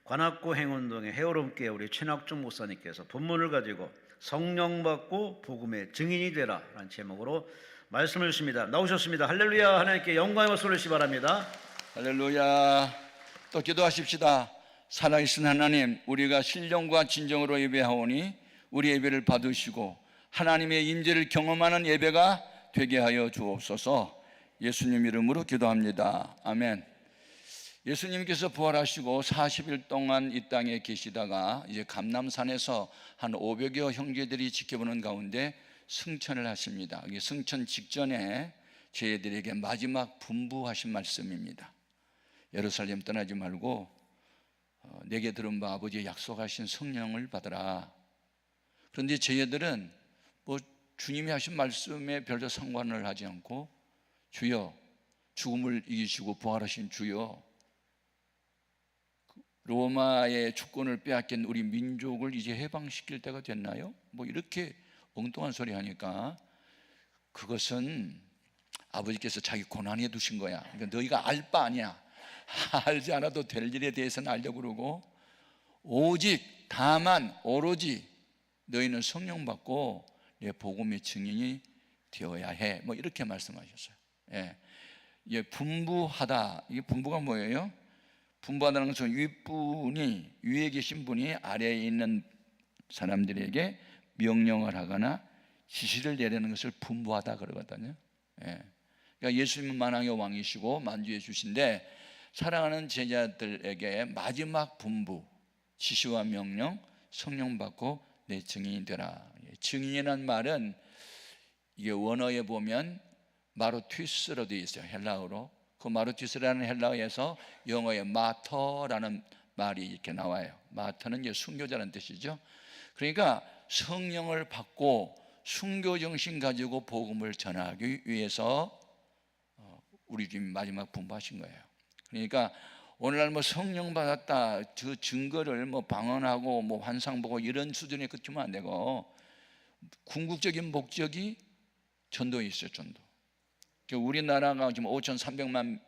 관악구 행운동의 해오름교회 우리 최낙중 목사님께서 본문을 가지고 성령 받고 복음의 증인이 되라 라는 제목으로 말씀을 주십니다. 나오셨습니다. 할렐루야. 하나님께 영광의 박수 올리시기 바랍니다. 할렐루야. 또 기도하십시다. 살아계신 하나님, 우리가 신령과 진정으로 예배하오니 우리 예배를 받으시고 하나님의 임재를 경험하는 예배가 되게 하여 주옵소서. 예수님 이름으로 기도합니다. 아멘. 예수님께서 부활하시고 40일 동안 이 땅에 계시다가 이제 감람산에서 한 500여 형제들이 지켜보는 가운데 승천을 하십니다. 승천 직전에 저희들에게 마지막 분부하신 말씀입니다. 예루살렘 떠나지 말고 내게 들은 바 아버지의 약속하신 성령을 받으라. 그런데 저희들은 주님이 하신 말씀에 별로 상관을 하지 않고, 주여, 죽음을 이기시고 부활하신 주여, 로마의 주권을 빼앗긴 우리 민족을 이제 해방시킬 때가 됐나요? 이렇게 엉뚱한 소리 하니까 그것은 아버지께서 자기 고난에 두신 거야. 그러니까 너희가 알 바 아니야. 알지 않아도 될 일에 대해서는 알려고 그러고, 오직 다만 오로지 너희는 성령 받고 내 복음의 증인이 되어야 해. 이렇게 말씀하셨어요. 예. 분부하다. 이게 분부가 뭐예요? 분부하다는 것은 윗분이, 위에 계신 분이 아래에 있는 사람들에게 명령을 하거나 지시를 내리는 것을 분부하다 그러거든요. 그러니까 예수님은 만왕의 왕이시고 만주의 주신데, 사랑하는 제자들에게 마지막 분부, 지시와 명령, 성령 받고 내 증인이 되라. 증인이라는 말은 이게 원어에 보면 마르투스로 되어 있어요. 헬라어로. 그 마르투스라는 헬라어에서 영어의 마터라는 말이 이렇게 나와요. 마터는 이제 순교자라는 뜻이죠. 그러니까 성령을 받고 순교 정신 가지고 복음을 전하기 위해서 우리 주님 마지막 분부하신 거예요. 그러니까 오늘날 성령 받았다 그 증거를 방언하고 환상 보고 이런 수준에 그치면 안 되고, 궁극적인 목적이 전도에 있어요. 전도. 우리나라가 지금 5,300만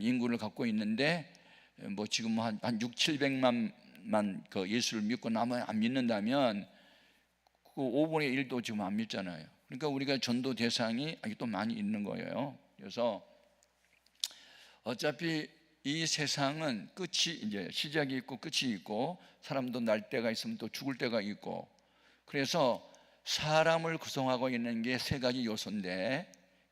인구를 갖고 있는데 지금 한 6, 700만만 그 예수를 믿고 나머지 안 믿는다면 그 5분의 1도 지금 안 믿잖아요. 그러니까 우리가 전도 대상이 아직도 많이 있는 거예요. 그래서 어차피 이 세상은 끝이 이제 시작이 있고 끝이 있고, 사람도 날 때가 있으면 또 죽을 때가 있고, 그래서 사람을 구성하고 있는 게 세 가지 요소인데,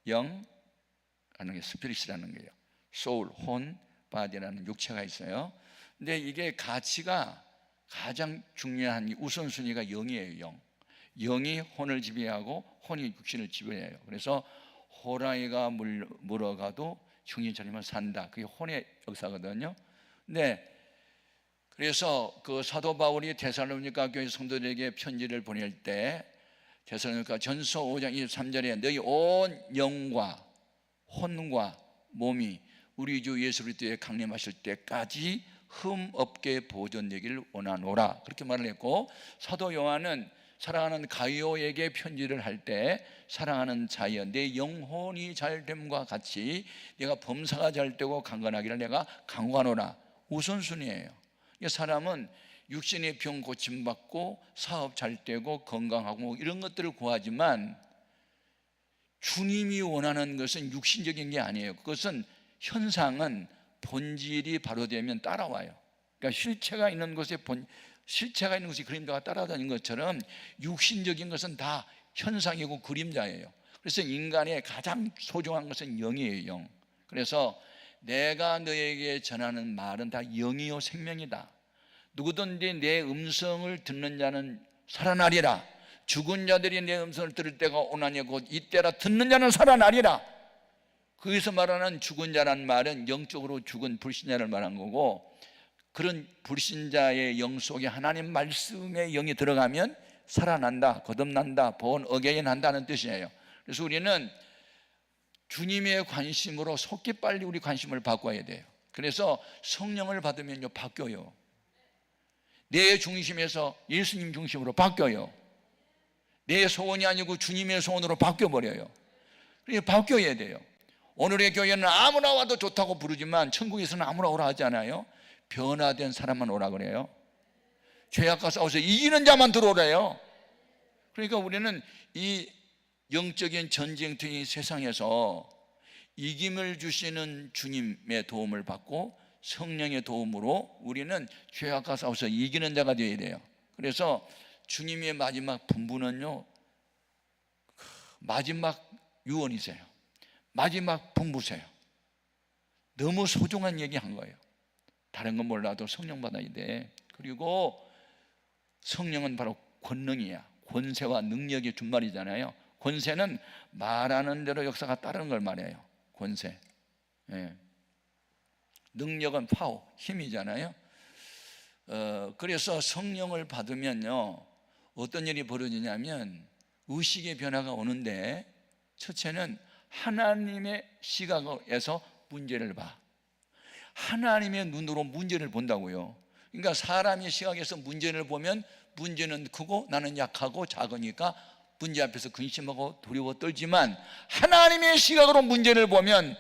영라는 게 스피릿이라는 거예요. 소울, 혼, 바디라는 육체가 있어요. 근데 이게 가치가 가장 중요한 우선순위가 영이에요. 영. 영이 혼을 지배하고 혼이 육신을 지배해요. 그래서 호랑이가 물어가도 정신 차리면 산다. 그게 혼의 역사거든요. 네. 그래서 그 사도 바울이 데살로니가 교회 성도들에게 편지를 보낼 때 데살로니가 전서 5장 23절에 너희 온 영과 혼과 몸이 우리 주 예수 그리스도의 강림하실 때까지 흠 없게 보존되기를 원하노라, 그렇게 말을 했고, 사도 요한은 사랑하는 가이오에게 편지를 할 때 사랑하는 자여 내 영혼이 잘됨과 같이 내가 범사가 잘되고 강건하기를 내가 강구하노라. 우선순위예요. 사람은 육신의 병 고침받고 사업 잘되고 건강하고 이런 것들을 구하지만, 주님이 원하는 것은 육신적인 게 아니에요. 그것은 현상은 본질이 바로 되면 따라와요. 그러니까 실체가 있는 곳에 실체가 있는 것이 그림자가 따라다니는 것처럼 육신적인 것은 다 현상이고 그림자예요. 그래서 인간의 가장 소중한 것은 영이에요. 영. 그래서 내가 너에게 전하는 말은 다 영이요 생명이다. 누구든지 내 음성을 듣는 자는 살아나리라. 죽은 자들이 내 음성을 들을 때가 오나니 곧 이때라. 듣는 자는 살아나리라. 거기서 말하는 죽은 자란 말은 영적으로 죽은 불신자를 말한 거고, 그런 불신자의 영 속에 하나님 말씀의 영이 들어가면 살아난다, 거듭난다, born again 한다는 뜻이에요. 그래서 우리는 주님의 관심으로 속기 빨리 우리 관심을 바꿔야 돼요. 그래서 성령을 받으면요 바뀌어요. 내 중심에서 예수님 중심으로 바뀌어요. 내 소원이 아니고 주님의 소원으로 바뀌어버려요. 그러니까 바뀌어야 돼요. 오늘의 교회는 아무나 와도 좋다고 부르지만 천국에서는 아무나 오라 하지 않아요. 변화된 사람만 오라 그래요. 죄악과 싸워서 이기는 자만 들어오래요. 그러니까 우리는 이 영적인 전쟁터인 세상에서 이김을 주시는 주님의 도움을 받고 성령의 도움으로 우리는 죄악과 싸워서 이기는 자가 되어야 돼요. 그래서 주님의 마지막 분부는요, 마지막 유언이세요. 마지막 분부세요. 너무 소중한 얘기 한 거예요. 다른 건 몰라도 성령 받아야 돼. 그리고 성령은 바로 권능이야. 권세와 능력의 준말이잖아요. 권세는 말하는 대로 역사가 따르는 걸 말해요. 권세. 예. 능력은 파워, 힘이잖아요. 그래서 성령을 받으면요, 어떤 일이 벌어지냐면 의식의 변화가 오는데, 첫째는 하나님의 시각에서 문제를 봐. 하나님의 눈으로 문제를 본다고요. 그러니까 사람의 시각에서 문제를 보면 문제는 크고 나는 약하고 작으니까 문제 앞에서 근심하고 두려워 떨지만, 하나님의 시각으로 문제를 보면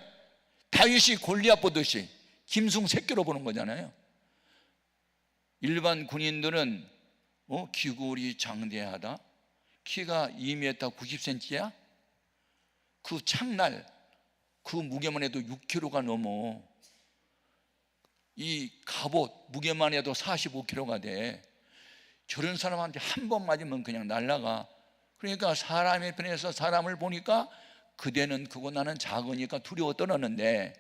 다윗이 골리앗 보듯이 짐승새끼로 보는 거잖아요. 일반 군인들은 기골이 장대하다, 키가 2m 90cm야? 그 창날, 그 무게만 해도 6kg가 넘어. 이 갑옷 무게만 해도 45kg가 돼. 저런 사람한테 한 번 맞으면 그냥 날아가. 그러니까 사람의 편에서 사람을 보니까 그대는 크고 나는 작으니까 두려워 떨었는데,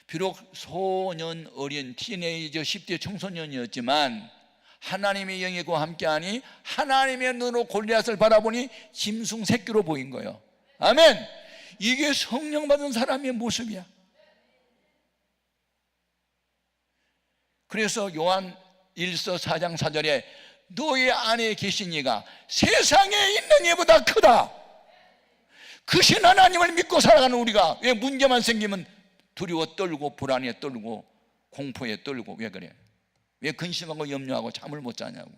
비록 소년, 어린 티네이저 10대 청소년이었지만 하나님의 영이 그와 함께하니 하나님의 눈으로 골리앗을 바라보니 짐승 새끼로 보인 거예요. 아멘. 이게 성령 받은 사람의 모습이야. 그래서 요한 1서 4장 4절에 너희 안에 계신 이가 세상에 있는 이보다 크다. 크신 하나님을 믿고 살아가는 우리가 왜 문제만 생기면 두려워 떨고 불안에 떨고 공포에 떨고 왜 그래? 왜 근심하고 염려하고 잠을 못 자냐고.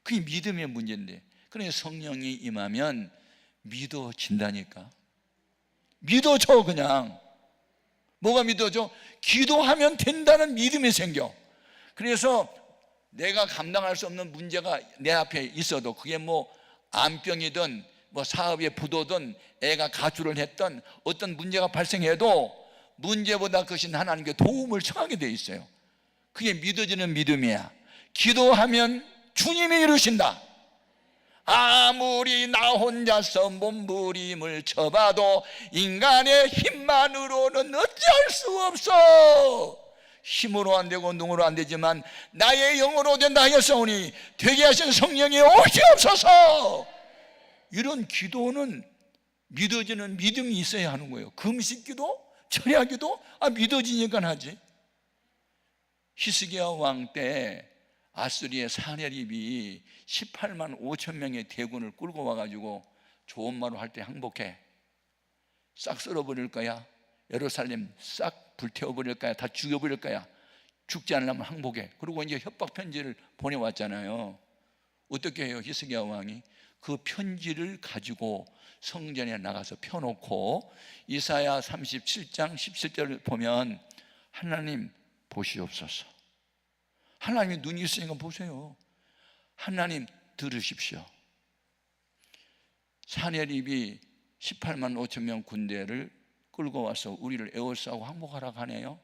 그게 믿음의 문제인데, 그래서 성령이 임하면 믿어진다니까. 믿어져. 그냥 뭐가 믿어져? 기도하면 된다는 믿음이 생겨. 그래서 내가 감당할 수 없는 문제가 내 앞에 있어도, 그게 뭐 암병이든 뭐 사업에 부도든 애가 가출을 했던 어떤 문제가 발생해도 문제보다 크신 하나님께 도움을 청하게 돼 있어요. 그게 믿어지는 믿음이야. 기도하면 주님이 이루신다. 아무리 나 혼자서 몸부림을 쳐봐도 인간의 힘만으로는 어찌할 수 없어. 힘으로 안 되고 능으로 안 되지만 나의 영으로 된다 하였사오니 되게 하신 성령이 오시옵소서. 이런 기도는 믿어지는 믿음이 있어야 하는 거예요. 금식기도, 철야기도 믿어지니까 하지. 히스기야 왕 때 아수리의 사내립이 18만 5천 명의 대군을 끌고 와가지고 좋은 말로 할 때 항복해. 싹 쓸어버릴 거야. 예루살렘 싹 불태워버릴 거야. 다 죽여버릴 거야. 죽지 않으려면 항복해. 그리고 이제 협박 편지를 보내왔잖아요. 어떻게 해요? 히스기야 왕이 그 편지를 가지고 성전에 나가서 펴놓고 이사야 37장 17절을 보면 하나님 보시옵소서. 하나님의 눈이 있으니까 보세요. 하나님 들으십시오. 사내립이 18만 5천 명 군대를 끌고 와서 우리를 에워싸고 항복하라고 하네요.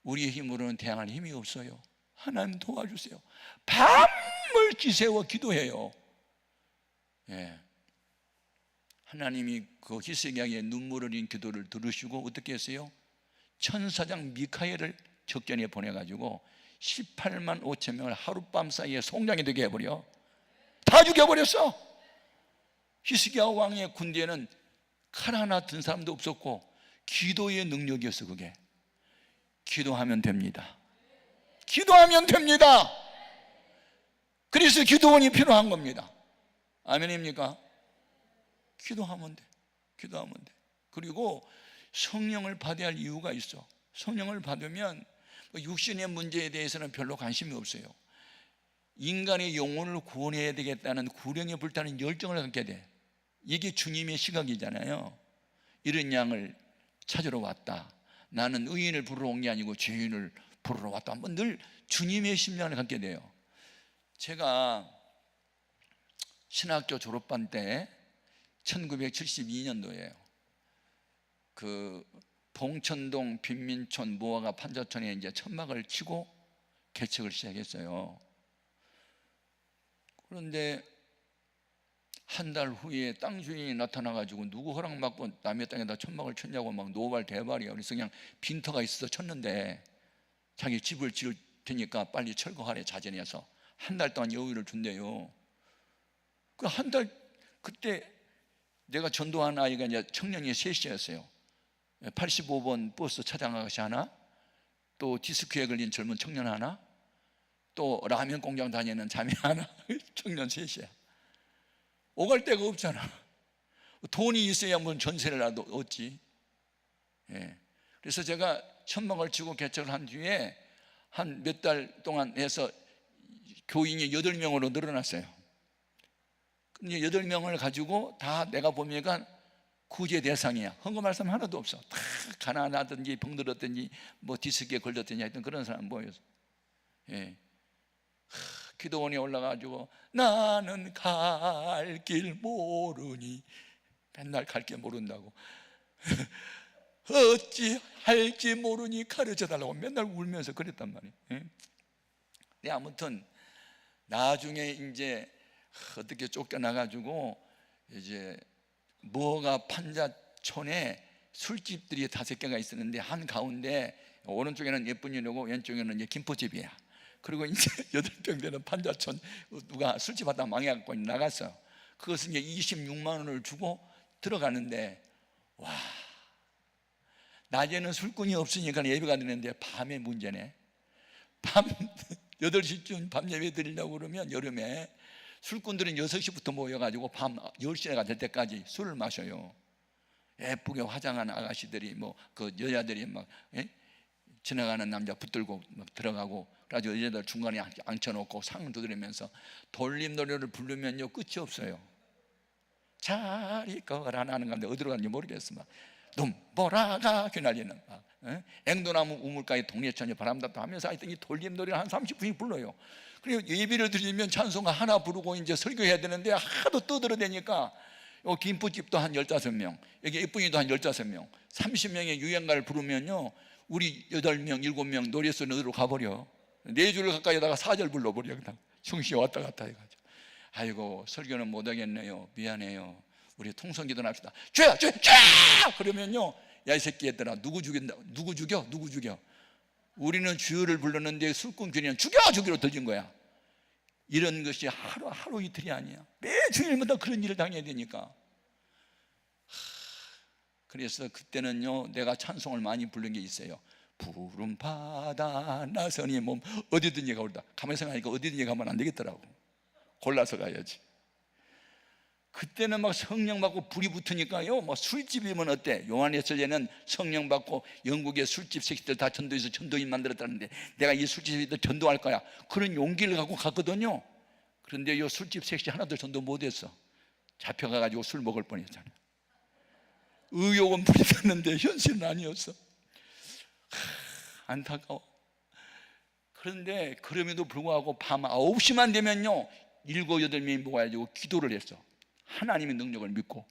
우리의 힘으로는 대항할 힘이 없어요. 하나님 도와주세요. 밤을 지새워 기도해요. 예. 하나님이 그 히스기야의 눈물 흘린 기도를 들으시고 어떻게 했어요? 천사장 미카엘을 적전에 보내가지고 18만 5천 명을 하룻밤 사이에 송장이 되게 해버려. 다 죽여버렸어. 히스기야 왕의 군대에는 칼 하나 든 사람도 없었고 기도의 능력이었어. 그게 기도하면 됩니다. 기도하면 됩니다. 그래서 기도원이 필요한 겁니다. 아멘입니까? 기도하면 돼. 기도하면 돼. 그리고 성령을 받아야 할 이유가 있어. 성령을 받으면 육신의 문제에 대해서는 별로 관심이 없어요. 인간의 영혼을 구원해야 되겠다는 구령에 불타는 열정을 갖게 돼. 이게 주님의 시각이잖아요. 이런 양을 찾으러 왔다. 나는 의인을 부르러 온 게 아니고 죄인을 부르러 왔다. 한번 늘 주님의 심장을 갖게 돼요. 제가 신학교 졸업반 때 1972년도예요. 그 봉천동 빈민촌 무화과 판자촌에 이제 천막을 치고 개척을 시작했어요. 그런데 한 달 후에 땅 주인이 나타나가지고 누구 허락 받고 남의 땅에다 천막을 쳤냐고 막 노발대발이에요. 그래서 그냥 빈터가 있어서 쳤는데 자기 집을 지을 테니까 빨리 철거하래, 자진해서. 한 달 동안 여유를 준대요. 그 한 달, 그때 내가 전도한 아이가 이제 청년이 셋이었어요. 85번 버스 차장 아가씨 하나, 또 디스크에 걸린 젊은 청년 하나, 또 라면 공장 다니는 자매 하나, 청년 셋이야. 오갈 데가 없잖아. 돈이 있어야 뭐 전세라도 얻지. 예. 그래서 제가 천막을 치고 개척을 한 뒤에 한 몇 달 동안 해서 교인이 8명으로 늘어났어요. 근데 8명을 가지고 다 내가 보니까 구제 대상이야. 헌금 말씀 하나도 없어. 다 가난하든지 병들었든지 뭐 디스크에 걸렸든지 하여튼 그런 사람 모여서. 예. 기도원에 올라가지고 나는 갈 길 모르니, 맨날 갈 길 모른다고 어찌 할지 모르니 가르쳐 달라고 맨날 울면서 그랬단 말이에요. 예? 네, 아무튼 나중에 이제 어떻게 쫓겨나가지고 이제 무화과 판자촌에 술집들이 5개가 있었는데 한 가운데 오른쪽에는 예쁜이라고 왼쪽에는 이제 김포집이야. 그리고 이제 8병 되는 판자촌 누가 술집 하다 망해갖고 나갔어. 그것은 이제 26만 원을 주고 들어가는데, 와, 낮에는 술꾼이 없으니까 예배가 되는데 밤에 문제네. 밤 8시쯤 밤 예배 드리려고 그러면 여름에 술꾼들은 6시부터 모여가지고 밤 10시가 될 때까지 술을 마셔요. 예쁘게 화장한 아가씨들이 뭐 그 여자들이 막 지나가는 남자 붙들고 막 들어가고, 그래가지고 여자들 중간에 앉혀놓고 상 두드리면서 돌림 노래를 부르면요 끝이 없어요. 자리 거라 나는 건데 어디로 가는지 모르겠어. 막 눈보라가 휘날리는 앵도나무 우물가에 동네천이 바람답다 하면서 하여튼 이 돌림 노래를 한 30분이 불러요. 그리고 예배를 드리면 찬송가 하나 부르고 이제 설교해야 되는데 하도 떠들어대니까 김포집도 한 15명, 여기 예쁜이도 한 15명, 30명의 유행가를 부르면요 우리 8명, 7명 노래소리 어디로 가버려. 4줄 가까이다가 4절 불러버려. 그냥 중시에 왔다 갔다 해가지고. 아이고 설교는 못하겠네요, 미안해요, 우리 통성기도 합시다. 죄야 죄! 죄! 그러면요, 야 이 새끼 얘들아, 누구 죽인다, 누구 죽여? 누구 죽여? 우리는 주여를 불렀는데 술꾼 귀리는 죽이로 들린 거야. 이런 것이 하루 이틀이 아니야. 매 주일마다 그런 일을 당해야 되니까. 그래서 그때는요 내가 찬송을 많이 부른 게 있어요. 푸른 바다 나선이 몸, 어디든지 가버리다. 가만히 생각하니까 어디든지 가면 안 되겠더라고. 골라서 가야지. 그때는 막 성령 받고 불이 붙으니까요, 뭐 술집이면 어때? 요한에서제는 성령 받고 영국의 술집 새끼들 다 전도해서 전도인 만들었다는데 내가 이 술집에 전도할 거야, 그런 용기를 갖고 갔거든요. 그런데 이 술집 새끼 하나도 전도 못했어. 잡혀가가지고 술 먹을 뻔했잖아. 의욕은 부리었는데 현실은 아니었어. 안타까워. 그런데 그럼에도 불구하고 밤 9시만 되면요 7, 8명이 모아가지고 기도를 했어. 하나님의 능력을 믿고,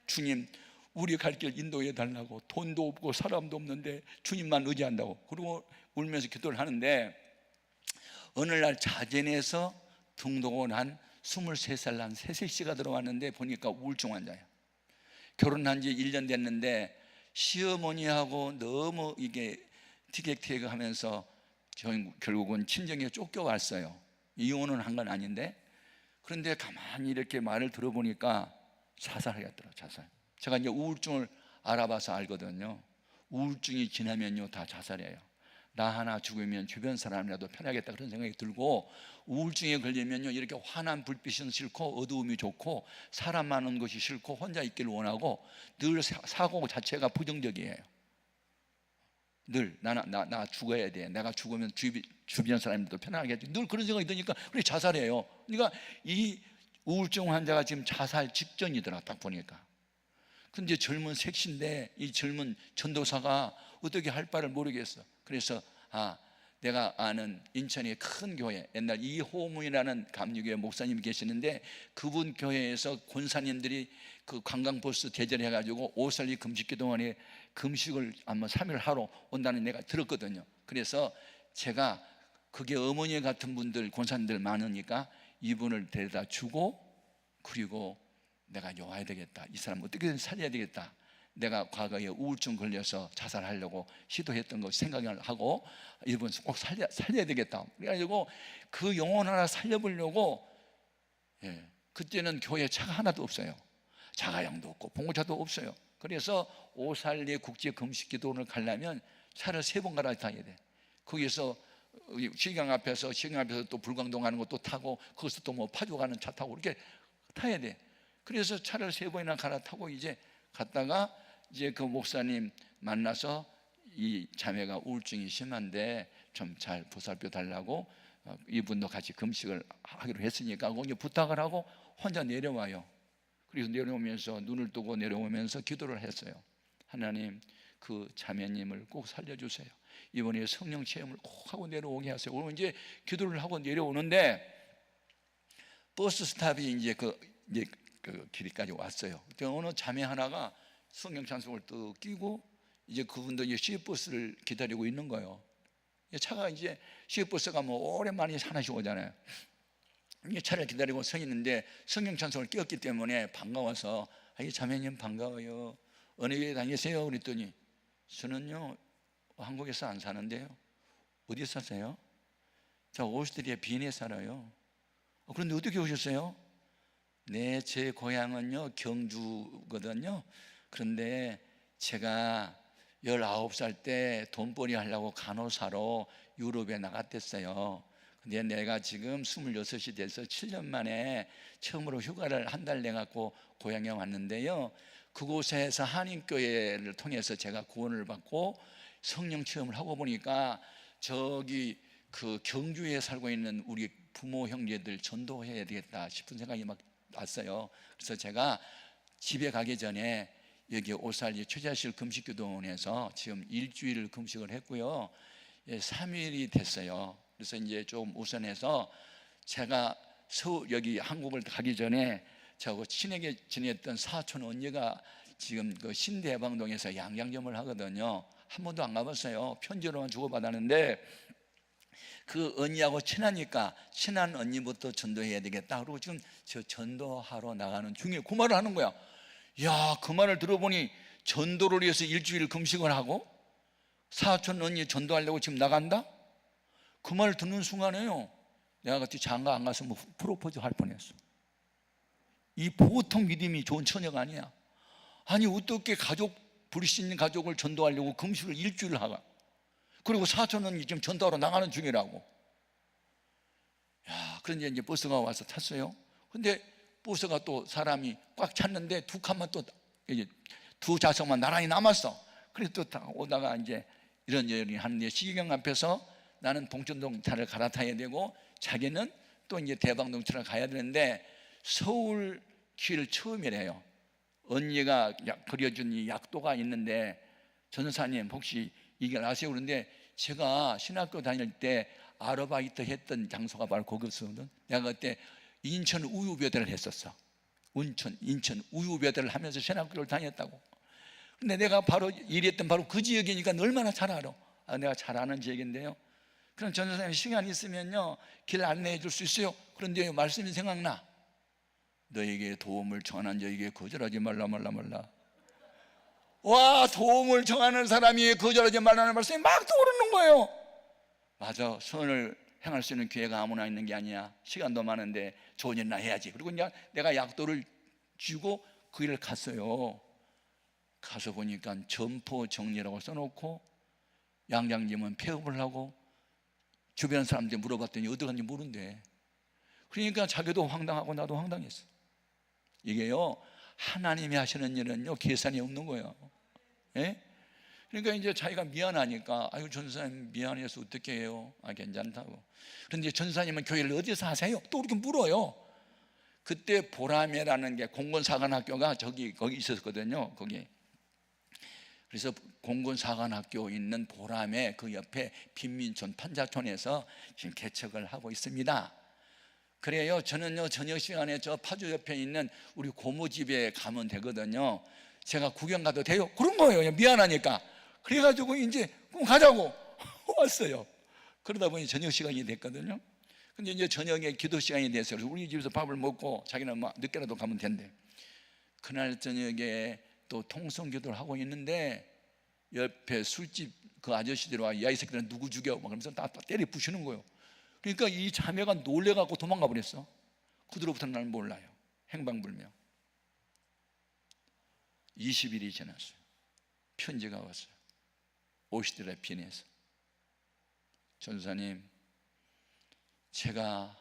주님 우리 갈 길 인도해 달라고. 돈도 없고 사람도 없는데 주님만 의지한다고. 그리고 울면서 기도를 하는데 어느 날 자진해서 등록을 한 23살 난 새색시가 들어왔는데 보니까 우울증 환자야. 결혼한 지 1년 됐는데 시어머니하고 너무 이게 티격태격하면서 결국은 친정에 쫓겨왔어요. 이혼은 한 건 아닌데. 그런데 가만히 이렇게 말을 들어보니까 자살하겠더라고요. 자살. 제가 이제 우울증을 알아봐서 알거든요. 우울증이 지나면요 다 자살해요. 나 하나 죽으면 주변 사람이라도 편하겠다 그런 생각이 들고, 우울증에 걸리면요 이렇게 환한 불빛은 싫고 어두움이 좋고 사람 많은 것이 싫고 혼자 있기를 원하고 늘 사고 자체가 부정적이에요. 늘 나 죽어야 돼, 내가 죽으면 주변 사람들도 편하게 해야지, 늘 그런 생각이 드니까 그래 자살해요. 그러니까 이 우울증 환자가 지금 자살 직전이더라 딱 보니까. 근데 젊은 색신데 이 젊은 전도사가 어떻게 할 바를 모르겠어. 그래서 내가 아는 인천의 큰 교회, 옛날 이호문이라는 감리교회 목사님이 계시는데 그분 교회에서 권사님들이 그 관광버스 대절해 가지고 오살리 금식기도원에 금식을 아마 3일 하러 온다는 내가 들었거든요. 그래서 제가 그게 어머니 같은 분들 권사님들 많으니까 이분을 데려다 주고, 그리고 내가 와야 되겠다, 이 사람 어떻게든 살려야 되겠다. 내가 과거에 우울증 걸려서 자살하려고 시도했던 거 생각을 하고 이분 꼭 살려야 되겠다. 그래가지고 그 영혼 하나 살려보려고, 그때는 교회에 차가 하나도 없어요. 자가용도 없고 봉고차도 없어요. 그래서 오살리 국제 금식기도원을 가려면 차를 3번 갈아타야 돼. 거기서 시경 앞에서 또 불광동 가는 것도 타고, 거기서 또 뭐 파주 가는 차 타고 이렇게 타야 돼. 그래서 차를 3번이나 갈아타고 이제 갔다가 이제 그 목사님 만나서 이 자매가 우울증이 심한데 좀 잘 보살펴 달라고, 이분도 같이 금식을 하기로 했으니까 거기 부탁을 하고 혼자 내려와요. 그래서 내려오면서 눈을 뜨고 내려오면서 기도를 했어요. 하나님, 그 자매님을 꼭 살려주세요. 이번에 성령 체험을 꼭 하고 내려오게 하세요. 그러면 이제 기도를 하고 내려오는데 버스 스탑이 이제 그 길까지 왔어요. 그때 어느 자매 하나가 성령 찬송을 또 끼고 이제 그분도 이제 시외버스를 기다리고 있는 거예요. 차가 이제 시외버스가 뭐 오랜만에 하나씩 오잖아요. 이제 차를 기다리고 서 있는데 성령 찬송을 끼었기 때문에 반가워서 자매님 반가워요. 어느 교회 다니세요? 그랬더니 저는요 한국에서 안 사는데요. 어디 사세요? 저 오스트리아 비엔에 살아요. 그런데 어떻게 오셨어요? 네, 제 고향은요 경주거든요. 그런데 제가 19살 때 돈벌이 하려고 간호사로 유럽에 나갔댔어요. 근데 내가 지금 26이 돼서 7년 만에 처음으로 휴가를 한 달 내갖고 고향에 왔는데요, 그곳에서 한인교회를 통해서 제가 구원을 받고 성령 체험을 하고 보니까 저기 그 경주에 살고 있는 우리 부모 형제들 전도해야 되겠다 싶은 생각이 막 왔어요. 그래서 제가 집에 가기 전에 여기 오살리 최자실 금식기도원에서 지금 일주일 금식을 했고요. 3일이 됐어요. 그래서 이제 좀 우선해서 제가 여기 한국을 가기 전에 저하고 친하게 지냈던 사촌 언니가 지금 그 신대방동에서 양장점을 하거든요. 한 번도 안 가봤어요. 편지로만 주고받았는데 그 언니하고 친하니까 친한 언니부터 전도해야 되겠다. 그리고 지금 저 전도하러 나가는 중에 그 말을 하는 거야. 야, 그 말을 들어보니 전도를 위해서 일주일 금식을 하고 사촌 언니 전도하려고 지금 나간다? 그 말을 듣는 순간에요, 내가 그때 장가 안 가서 뭐 프로포즈 할 뻔했어. 이 보통 믿음이 좋은 처녀가 아니야. 아니 어떻게 부르신 가족을 전도하려고 금식을 일주일 하가, 그리고 사촌 언니 지금 전도하러 나가는 중이라고. 야, 그런데 이제 버스가 와서 탔어요. 근데 버스가 또 사람이 꽉 찼는데 두 칸만 또 두 좌석만 나란히 남았어. 그래서 또 오다가 이제 이런저런 하는데 시경 앞에서 나는 동천동 차를 갈아타야 되고 자기는 또 이제 대방동 차를 가야 되는데 서울 길 처음이래요. 언니가 그려준 이 약도가 있는데 전사님 혹시 이게 아세요? 그런데 제가 신학교 다닐 때 아르바이트 했던 장소가 바로 거기서거든. 내가 그때 인천 우유배달을 했었어. 인천 우유배달을 하면서 신학교를 다녔다고. 근데 내가 바로 일했던 바로 그 지역이니까 얼마나 잘 알아. 내가 잘 아는 지역인데요. 그럼 전도사님 시간 있으면요 길 안내해 줄 수 있어요? 그런데 말씀이 생각나. 너에게 도움을 청하는 자에게 거절하지 말라. 와, 도움을 청하는 사람이 거절하지 말라는 말씀이 막 떠오르는 거예요. 맞아, 선을 행할 수 있는 기회가 아무나 있는 게 아니야. 시간도 많은데 좋은 일이나 해야지. 그리고 이제 내가 약도를 쥐고 그 길을 갔어요. 가서 보니까 점포 정리라고 써놓고 양장님은 폐업을 하고 주변 사람들이 물어봤더니 어디 갔는지 모른대. 그러니까 자기도 황당하고 나도 황당했어. 이게요 하나님이 하시는 일은요 계산이 없는 거예요. 예? 그러니까 이제 자기가 미안하니까 아유 전사님 미안해서 어떻게 해요? 괜찮다고. 그런데 전사님은 교회를 어디서 하세요? 또 이렇게 물어요. 그때 보라매라는 게 공군사관학교가 거기 있었거든요. 거기. 그래서 공군사관학교 있는 보라매 그 옆에 빈민촌 판자촌에서 지금 개척을 하고 있습니다. 그래요. 저는요 저녁 시간에 저 파주 옆에 있는 우리 고모집에 가면 되거든요. 제가 구경 가도 돼요? 그런 거예요. 미안하니까. 그래가지고 이제 가자고 왔어요. 그러다 보니 저녁 시간이 됐거든요. 근데 이제 저녁에 기도 시간이 됐어요. 그래서 우리 집에서 밥을 먹고 자기는 막 늦게라도 가면 된대. 그날 저녁에 또 통성 기도를 하고 있는데 옆에 술집 그 아저씨들이 와, 야 이 새끼들은 누구 죽여? 막 그러면서 다 때려 부시는 거예요. 그러니까 이 자매가 놀래갖고 도망가 버렸어. 그 뒤로부터는 날 몰라요. 행방불명. 20일이 지났어요. 편지가 왔어요. 오시드라 빈에서. 전사님, 제가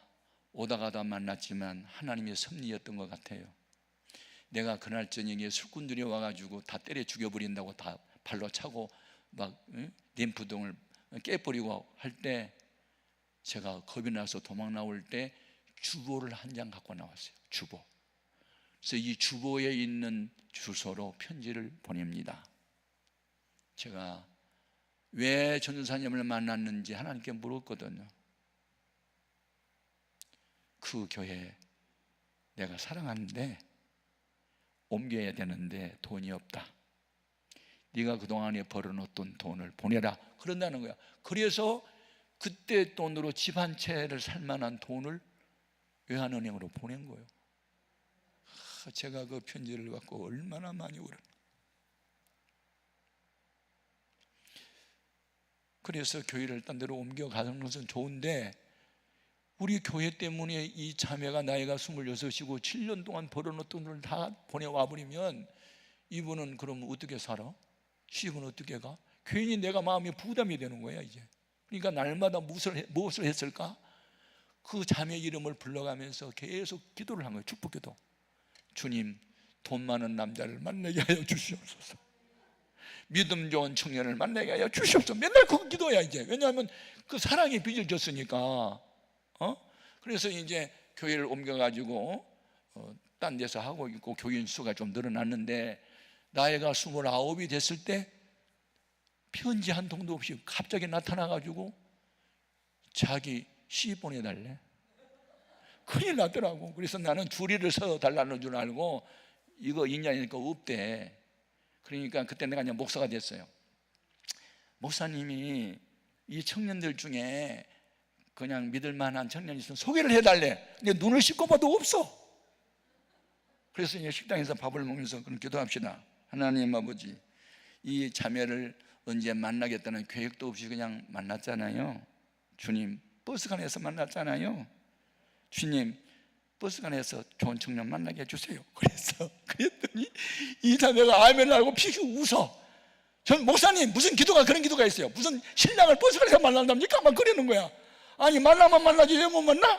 오다가다 만났지만 하나님의 섭리였던 것 같아요. 내가 그날 저녁에 술꾼들이 와가지고 다 때려 죽여버린다고 다 발로 차고 막 램프등을 깨버리고 할 때 제가 겁이 나서 도망 나올 때 주보를 한 장 갖고 나왔어요. 주보. 그래서 이 주보에 있는 주소로 편지를 보냅니다. 제가 왜 전도사님을 만났는지 하나님께 물었거든요. 그 교회 내가 사랑하는데 옮겨야 되는데 돈이 없다. 네가 그동안에 벌어놓던 돈을 보내라. 그런다는 거야. 그래서 그때 돈으로 집 한 채를 살 만한 돈을 외환은행으로 보낸 거예요. 제가 그 편지를 받고 얼마나 많이 울었나. 그래서 교회를 딴 데로 옮겨가는 것은 좋은데 우리 교회 때문에 이 자매가 나이가 26이고 7년 동안 벌어놓던 돈을 다 보내와 버리면 이분은 그럼 어떻게 살아? 시집은 어떻게 가? 괜히 내가 마음이 부담이 되는 거야 이제. 그러니까 날마다 무엇을 했을까? 그 자매 이름을 불러가면서 계속 기도를 한 거예요. 축복기도. 주님, 돈 많은 남자를 만나게 하여 주시옵소서. 믿음 좋은 청년을 만나게 하여 주시옵소서. 맨날 그 기도야 이제. 왜냐하면 그 사랑의 빚을 졌으니까. 그래서 이제 교회를 옮겨가지고 딴 데서 하고 있고 교인 수가 좀 늘어났는데 나이가 29이 됐을 때 편지 한 통도 없이 갑자기 나타나가지고 자기 시 보내달래. 큰일 났더라고. 그래서 나는 줄이를 서 달라는 줄 알고 이거 있냐니까 없대. 그러니까 그때 내가 그냥 목사가 됐어요. 목사님이 이 청년들 중에 그냥 믿을 만한 청년이 있으면 소개를 해달래. 근데 눈을 씻고 봐도 없어. 그래서 이제 식당에서 밥을 먹으면서 그럼 기도합시다. 하나님 아버지, 이 자매를 언제 만나겠다는 계획도 없이 그냥 만났잖아요. 주님, 버스관에서 만났잖아요. 주님, 버스관에서 좋은 청년 만나게 해주세요. 그랬더니 이 자매가 아멘을 하고 피식 웃어. 전 목사님 무슨 기도가 그런 기도가 있어요. 무슨 신랑을 버스관에서 만난답니까? 막 그러는 거야. 아니 만나면 만나지 왜 못 만나?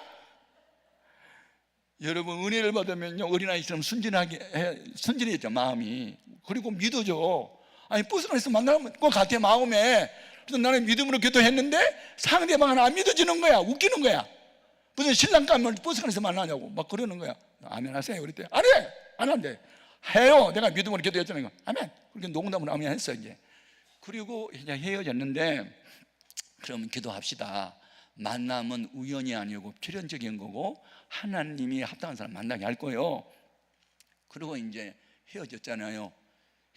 여러분 은혜를 받으면요 어린아이처럼 순진해져 마음이. 그리고 믿어져. 아니 버스관에서 만나면 그 같아 마음에. 그래서 나는 믿음으로 기도했는데 상대방은 안 믿어지는 거야. 웃기는 거야. 무슨 신랑 가면 버스관에서 만나냐고 막 그러는 거야. 아멘 하세요. 그랬더니 안 해. 안 한대. 해요. 내가 믿음으로 기도했잖아요. 아멘. 그렇게 농담으로 아멘 했어 이제. 그리고 이제 헤어졌는데 그럼 기도합시다. 만남은 우연이 아니고 필연적인 거고 하나님이 합당한 사람 만나게 할 거예요. 그리고 이제 헤어졌잖아요.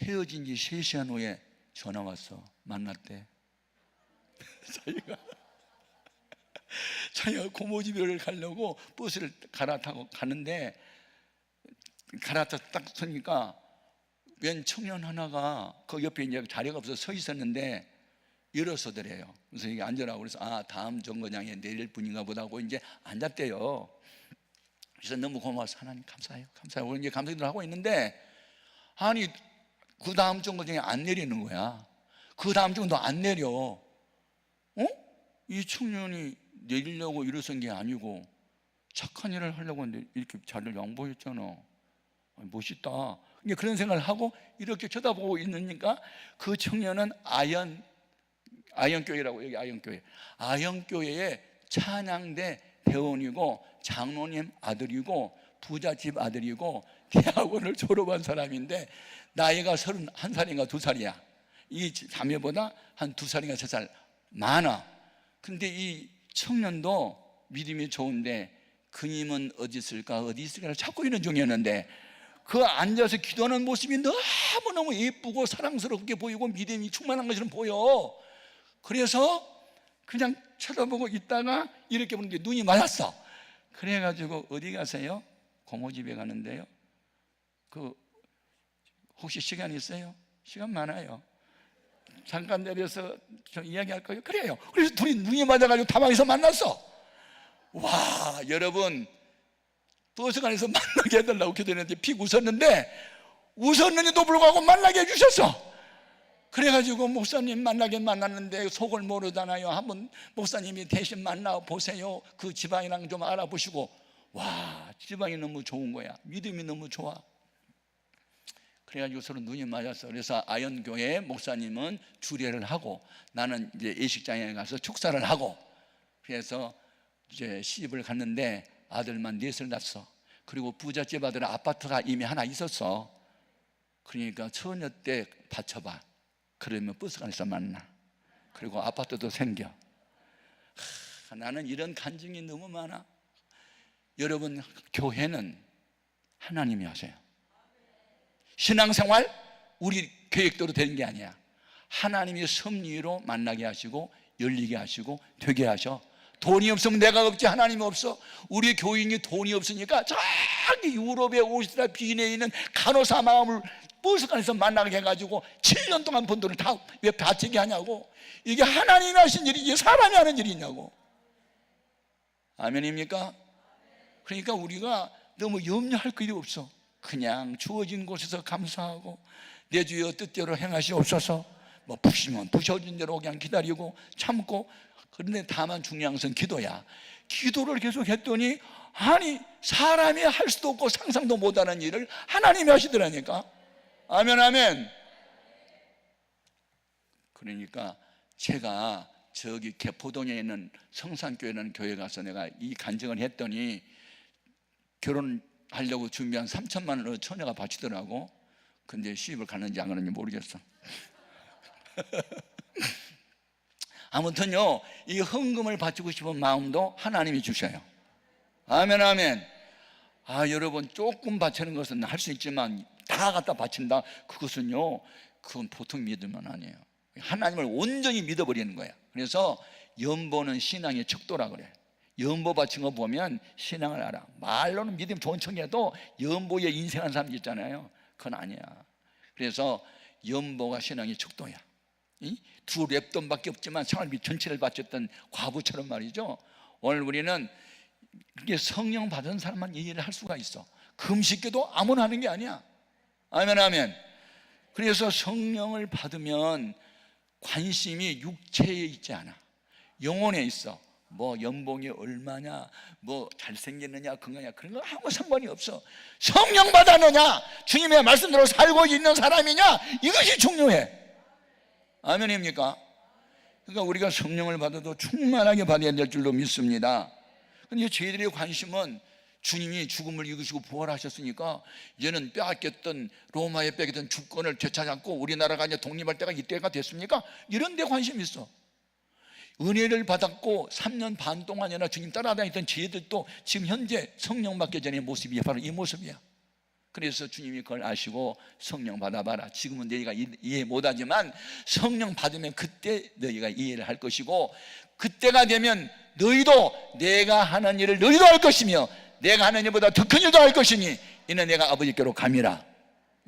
헤어진 지 3시간 후에 전화 왔어. 만났대. 자기가 고모집에 가려고 버스를 갈아타고 가는데 갈아타서 딱 서니까 웬 청년 하나가 그 옆에 이제 자리가 없어서 서 있었는데 일어서더래요. 그래서 이게 앉으라고 그래서 다음 정거장에 내릴 분인가 보다 하고 이제 앉았대요. 그래서 너무 고마워서 하나님 감사해요. 감사해요. 이제 감사기도를 하고 있는데 아니 그 다음 정거장에 안 내리는 거야. 그 다음 정도 안 내려. 이 청년이 내리려고 일어선 게 아니고 착한 일을 하려고 했는데 이렇게 자리를 양보했잖아. 멋있다. 그런 생각을 하고 이렇게 쳐다보고 있으니까 그 청년은 아현교회라고 여기 아현교회. 아현교회의 찬양대 대원이고 장로님 아들이고 부잣집 아들이고 대학원을 졸업한 사람인데 나이가 31살인가 2살이야. 이 자매보다 한 2살인가 3살 많아. 근데 이 청년도 믿음이 좋은데 그님은 어디 있을까 어디 있을까를 찾고 있는 중이었는데 그 앉아서 기도하는 모습이 너무너무 예쁘고 사랑스럽게 보이고 믿음이 충만한 것처럼 보여. 그래서 그냥 쳐다보고 있다가 이렇게 보는데 눈이 맞았어. 그래가지고 어디 가세요? 고모집에 가는데요. 혹시 시간 있어요? 시간 많아요. 잠깐 내려서 좀 이야기할 거예요. 그래요. 그래서 둘이 눈이 맞아가지고 다방에서 만났어. 와, 여러분, 버스 안에서 만나게 해달라고 기도했는데 픽 웃었는데도 불구하고 만나게 해주셨어. 그래가지고 목사님 만나긴 만났는데 속을 모르잖아요. 한번 목사님이 대신 만나보세요. 그 지방이랑 좀 알아보시고. 와, 지방이 너무 좋은 거야. 믿음이 너무 좋아. 그래가지고 서로 눈이 맞았어. 그래서 아연교회 목사님은 주례를 하고 나는 이제 예식장에 가서 축사를 하고, 그래서 이제 시집을 갔는데 아들만 넷을 낳았어. 그리고 부잣집 아들은 아파트가 이미 하나 있었어. 그러니까 처녀 때 받쳐봐. 그러면 버스 안에서 만나. 그리고 아파트도 생겨. 나는 이런 간증이 너무 많아. 여러분, 교회는 하나님이 하세요. 신앙생활 우리 계획대로 되는 게 아니야. 하나님이 섭리로 만나게 하시고 열리게 하시고 되게 하셔. 돈이 없으면 내가 없지 하나님이 없어. 우리 교인이 돈이 없으니까 저기 유럽에 오시라 비내에 있는 간호사 마음을 버스 안에서 만나게 해가지고 7년 동안 번 돈을 다 왜 바치게 하냐고. 이게 하나님이 하신 일이지 사람이 하는 일이냐고. 아멘입니까? 그러니까 우리가 너무 염려할 것이 없어. 그냥 주어진 곳에서 감사하고 내 주여 뜻대로 행하시옵소서. 뭐 부시면 부셔진 대로 그냥 기다리고 참고. 그런데 다만 중요한 것은 기도야. 기도를 계속 했더니 아니 사람이 할 수도 없고 상상도 못하는 일을 하나님이 하시더라니까. 아멘 아멘. 그러니까 제가 저기 개포동에 있는 성산교회라는 교회 가서 내가 이 간증을 했더니 결혼하려고 준비한 3천만 원을 처녀가 바치더라고. 근데 시집을 갔는지 안 갔는지 모르겠어. 아무튼요, 이 헌금을 바치고 싶은 마음도 하나님이 주셔요. 아멘 아멘. 여러분, 조금 바치는 것은 할 수 있지만 다 갖다 바친다, 그것은요, 그건 보통 믿으면 아니에요. 하나님을 온전히 믿어버리는 거야. 그래서 연보는 신앙의 척도라 그래. 연보 바친 거 보면 신앙을 알아. 말로는 믿음 좋은 척해도 연보에 인생한 사람 있잖아요. 그건 아니야. 그래서 연보가 신앙의 척도야. 두 랩돈밖에 없지만 생활비 전체를 바쳤던 과부처럼 말이죠. 오늘 우리는 이게 성령 받은 사람만 이 일을 할 수가 있어. 금식기도 아무나 하는 게 아니야. 아멘 아멘. 그래서 성령을 받으면 관심이 육체에 있지 않아. 영혼에 있어. 뭐 연봉이 얼마냐, 뭐 잘생겼느냐, 건강이냐, 그런 거 아무 상관이 없어. 성령 받았느냐, 주님의 말씀대로 살고 있는 사람이냐, 이것이 중요해. 아멘입니까? 그러니까 우리가 성령을 받아도 충만하게 받아야 될 줄로 믿습니다. 그런데 저희들의 관심은 주님이 죽음을 이기시고 부활하셨으니까 이제는 빼앗겼던, 로마에 뺏겼던 주권을 되찾았고 우리나라가 이제 독립할 때가 이때가 됐습니까? 이런 데 관심이 있어. 은혜를 받았고 3년 반 동안이나 주님 따라다녔던 저희들도 지금 현재 성령 받기 전의 모습이 바로 이 모습이야. 그래서 주님이 그걸 아시고 성령 받아봐라. 지금은 너희가 이해 못하지만 성령 받으면 그때 너희가 이해를 할 것이고, 그때가 되면 너희도 내가 하는 일을 너희도 할 것이며 내가 하는 일보다 더 큰 일도 할 것이니 이는 내가 아버지께로 감이라.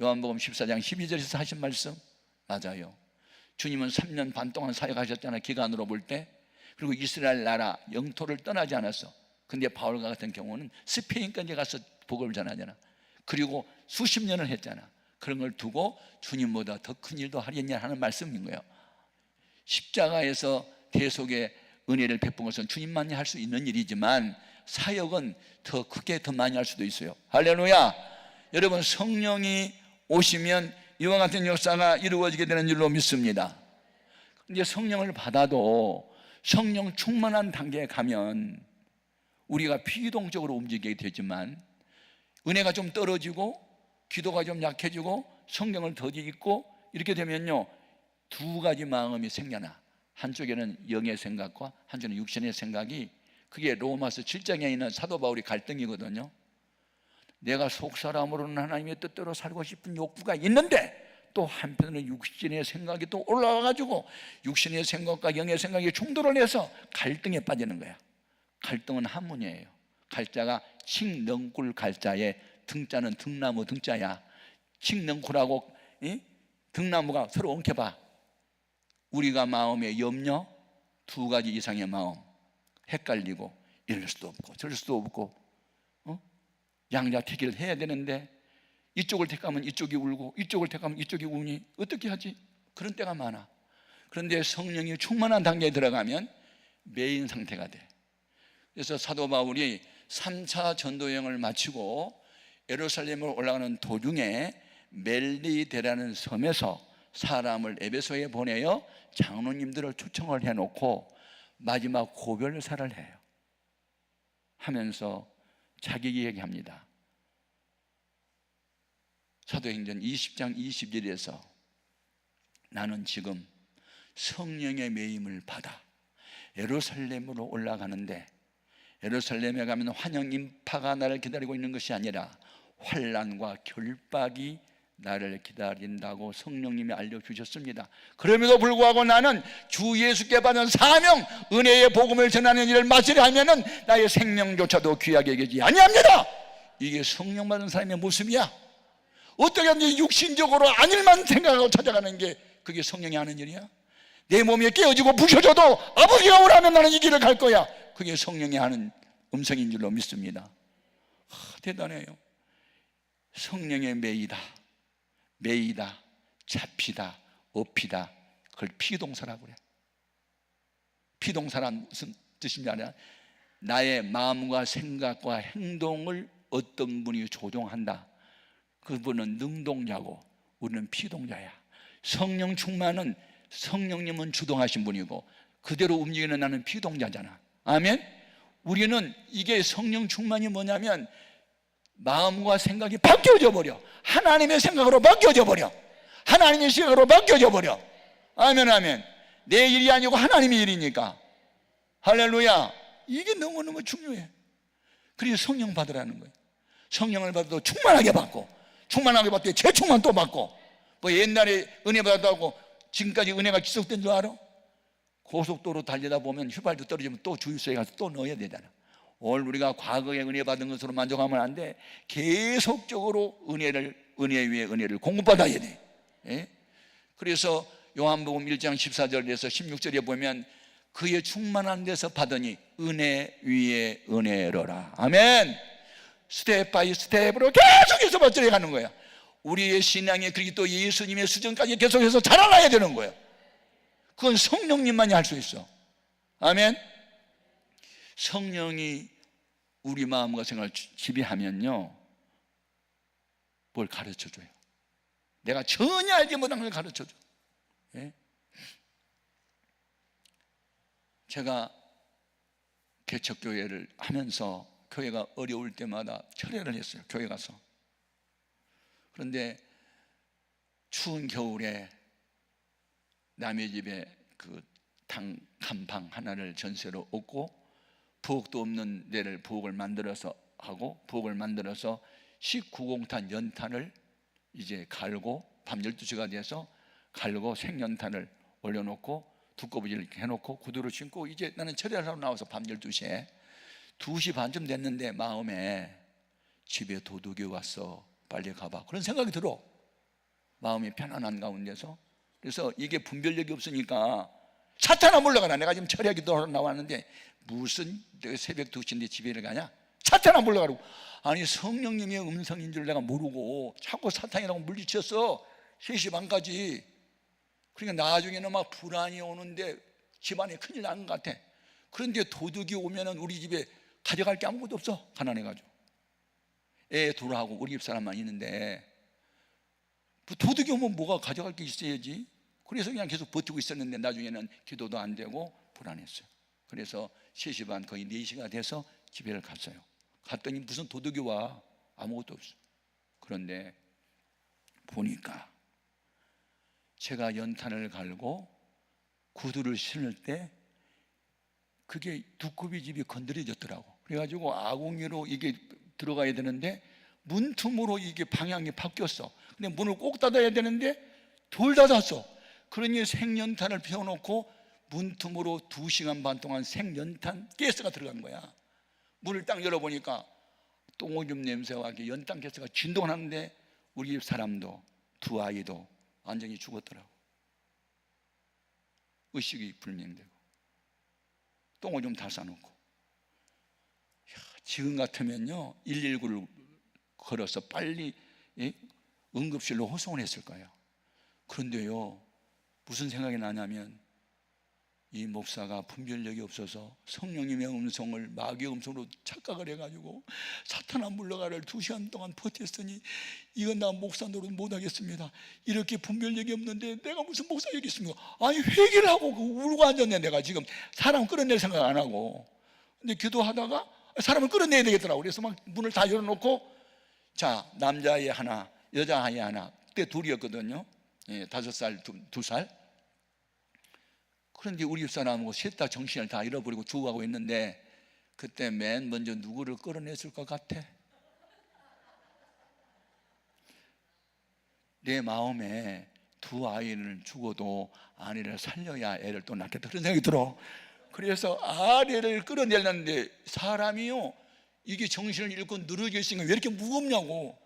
요한복음 14장 12절에서 하신 말씀 맞아요. 주님은 3년 반 동안 사역하셨잖아요. 기간으로 볼 때. 그리고 이스라엘 나라 영토를 떠나지 않았어. 근데 바울과 같은 경우는 스페인까지 가서 복음을 전하잖아. 그리고 수십 년을 했잖아. 그런 걸 두고 주님보다 더 큰 일도 하겠냐 하는 말씀인 거예요. 십자가에서 대속의 은혜를 베푼 것은 주님만이 할 수 있는 일이지만 사역은 더 크게 더 많이 할 수도 있어요. 할렐루야. 여러분, 성령이 오시면 이와 같은 역사가 이루어지게 되는 줄로 믿습니다. 근데 성령을 받아도 성령 충만한 단계에 가면 우리가 비동적으로 움직이게 되지만 은혜가 좀 떨어지고 기도가 좀 약해지고 성경을 더 읽고 이렇게 되면요, 두 가지 마음이 생겨나. 한쪽에는 영의 생각과 한쪽에는 육신의 생각이, 그게 로마서 7장에 있는 사도 바울의 갈등이거든요. 내가 속사람으로는 하나님의 뜻대로 살고 싶은 욕구가 있는데 또 한편으로는 육신의 생각이 또 올라와가지고 육신의 생각과 영의 생각이 충돌을 해서 갈등에 빠지는 거야. 갈등은 한문이에요. 갈자가 칡넝굴 갈자에 등자는 등나무 등자야. 칡넝굴하고 등나무가 서로 엉켜봐. 우리가 마음의 염려, 두 가지 이상의 마음, 헷갈리고 이럴 수도 없고 저럴 수도 없고, 양자택일을 해야 되는데 이쪽을 택하면 이쪽이 울고 이쪽을 택하면 이쪽이 우니 어떻게 하지? 그런 때가 많아. 그런데 성령이 충만한 단계에 들어가면 매인 상태가 돼. 그래서 사도 바울이 3차 전도여행을 마치고 예루살렘으로 올라가는 도중에 멜리데라는 섬에서 사람을 에베소에 보내어 장로님들을 초청을 해놓고 마지막 고별사를 해요. 하면서 자기 얘기합니다. 사도행전 20장 21절에서 나는 지금 성령의 매임을 받아 예루살렘으로 올라가는데, 예루살렘에 가면 환영 인파가 나를 기다리고 있는 것이 아니라 환난과 결박이 나를 기다린다고 성령님이 알려주셨습니다. 그럼에도 불구하고 나는 주 예수께 받은 사명, 은혜의 복음을 전하는 일을 마치려 하면은 나의 생명조차도 귀하게 여기지 아니합니다. 이게 성령 받은 사람의 모습이야. 어떻게 하면 육신적으로 아닐만 생각하고 찾아가는 게 그게 성령이 하는 일이야? 내 몸이 깨어지고 부셔져도 아버지가 오라면 나는 이 길을 갈 거야. 그게 성령이 하는 음성인 줄로 믿습니다. 대단해요. 성령의 매이다, 매이다, 잡히다, 업히다, 그걸 피동사라고 그래. 피동사란 무슨 뜻인지 알아요? 나의 마음과 생각과 행동을 어떤 분이 조종한다. 그분은 능동자고 우리는 피동자야. 성령 충만은 성령님은 주동하신 분이고 그대로 움직이는 나는 피동자잖아. 아멘? 우리는 이게 성령 충만이 뭐냐면 마음과 생각이 바뀌어져 버려. 하나님의 생각으로 바뀌어져 버려. 하나님의 생각으로 바뀌어져 버려. 아멘, 아멘. 내 일이 아니고 하나님의 일이니까. 할렐루야. 이게 너무너무 중요해. 그래서 성령 받으라는 거예요. 성령을 받아도 충만하게 받고, 충만하게 받되 재충만 또 받고. 뭐 옛날에 은혜 받았다고 지금까지 은혜가 지속된 줄 알아? 고속도로 달리다 보면 휘발유 떨어지면 또 주유소에 가서 또 넣어야 되잖아. 오늘 우리가 과거에 은혜 받은 것으로 만족하면 안 돼. 계속적으로 은혜 위에 은혜를 공급받아야 돼. 예? 그래서 요한복음 1장 14절에서 16절에 보면 그의 충만한 데서 받으니 은혜 위에 은혜로라. 아멘. 스텝 바이 스텝으로 계속해서 발전해 가는 거야. 우리의 신앙의 그리스도 예수님의 수준까지 계속해서 자라나야 되는 거예요. 그건 성령님만이 할 수 있어. 아멘. 성령이 우리 마음과 생각을 지배하면요, 뭘 가르쳐줘요. 내가 전혀 알지 못한 걸 가르쳐줘. 예? 제가 개척교회를 하면서 교회가 어려울 때마다 철회를 했어요. 교회 가서. 그런데 추운 겨울에 남의 집에 그 단칸방 하나를 전세로 얻고 부엌도 없는 데를 부엌을 만들어서 하고, 부엌을 만들어서 19공탄 연탄을 이제 갈고 밤 12시가 돼서 갈고 생연탄을 올려놓고 두꺼비를 이렇게 해놓고 구두를 신고 이제 나는 철회를 하러 나와서 밤 12시에 2시 반쯤 됐는데 마음에 집에 도둑이 왔어, 빨리 가봐, 그런 생각이 들어. 마음이 편안한 가운데서. 그래서 이게 분별력이 없으니까 사탄아 물러가라. 내가 지금 철야기도 하러 나왔는데 무슨 새벽 2시인데 집에를 가냐? 사탄아 물러가라고. 아니 성령님의 음성인 줄 내가 모르고 자꾸 사탄이라고 물리쳤어. 3시 반까지. 그러니까 나중에는 막 불안이 오는데 집안에 큰일 난 것 같아. 그런데 도둑이 오면은 우리 집에 가져갈 게 아무것도 없어. 가난해가지고 애 둘하고 우리 집 사람만 있는데 도둑이 오면 뭐가 가져갈 게 있어야지. 그래서 그냥 계속 버티고 있었는데 나중에는 기도도 안 되고 불안했어요. 그래서 3시 반 거의 4시가 돼서 집에를 갔어요. 갔더니 무슨 도둑이 와. 아무것도 없어. 그런데 보니까 제가 연탄을 갈고 구두를 신을 때 그게 두꺼비 집이 건드려졌더라고. 그래가지고 아궁이로 이게 들어가야 되는데 문틈으로 이게 방향이 바뀌었어. 근데 문을 꼭 닫아야 되는데 덜 닫았어. 그러니 생연탄을 피워놓고 문틈으로 2시간 반 동안 생연탄 가스가 들어간 거야. 문을 딱 열어보니까 똥오줌 냄새와 연탄 가스가 진동을 하는데 우리 집 사람도 두 아이도 완전히 죽었더라고. 의식이 불명되고 똥오줌 다 싸놓고. 지금 같으면요 119를 걸어서 빨리 응급실로 호송을 했을 거예요. 그런데요 무슨 생각이 나냐면 이 목사가 분별력이 없어서 성령님의 음성을 마귀의 음성으로 착각을 해가지고 사탄아 물러가를 2시간 동안 버텼으니 이건 나 목사 노릇 못하겠습니다. 이렇게 분별력이 없는데 내가 무슨 목사이겠습니까? 아니 회개를 하고 울고 앉았네. 내가 지금 사람 끌어낼 생각 안 하고. 근데 기도하다가 사람을 끌어내야 되겠더라고. 그래서 막 문을 다 열어놓고 자 남자아이 하나 여자아이 하나 그때 둘이었거든요. 5살 2살. 그런데 우리 집사람하고 셋 다 정신을 다 잃어버리고 죽어가고 있는데 그때 맨 먼저 누구를 끌어냈을 것 같아? 내 마음에 두 아이는 죽어도 아내를 살려야 애를 또 낳겠다 그런 생각이 들어. 그래서 아내를 끌어내려는데 사람이요 이게 정신을 잃고 늘어져 있으니까 왜 이렇게 무겁냐고.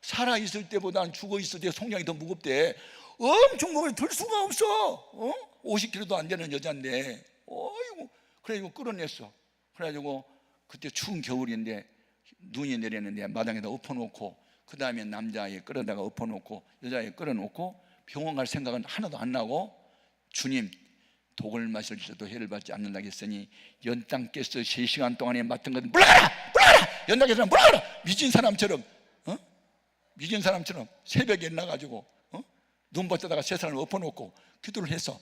살아있을 때보다는 죽어있을 때 성량이 더 무겁대. 엄청 무거워 들 수가 없어. 50kg도 안 되는 여자인데 어이구. 그래가지고 끌어냈어. 그래가지고 그때 추운 겨울인데 눈이 내렸는데 마당에다 엎어놓고 그 다음에 남자아이 끌어다가 엎어놓고 여자아이 끌어놓고 병원 갈 생각은 하나도 안 나고 주님 독을 마실 때도 해를 받지 않는다 했으니 연탄 가스 3시간 동안에 맡은 것은 물러가라! 물러가라! 연탄 가스는 물러가라! 미진 사람처럼 미진 사람처럼 새벽에 나가지고 눈 벗다가 세 사람을 엎어놓고 기도를 했어.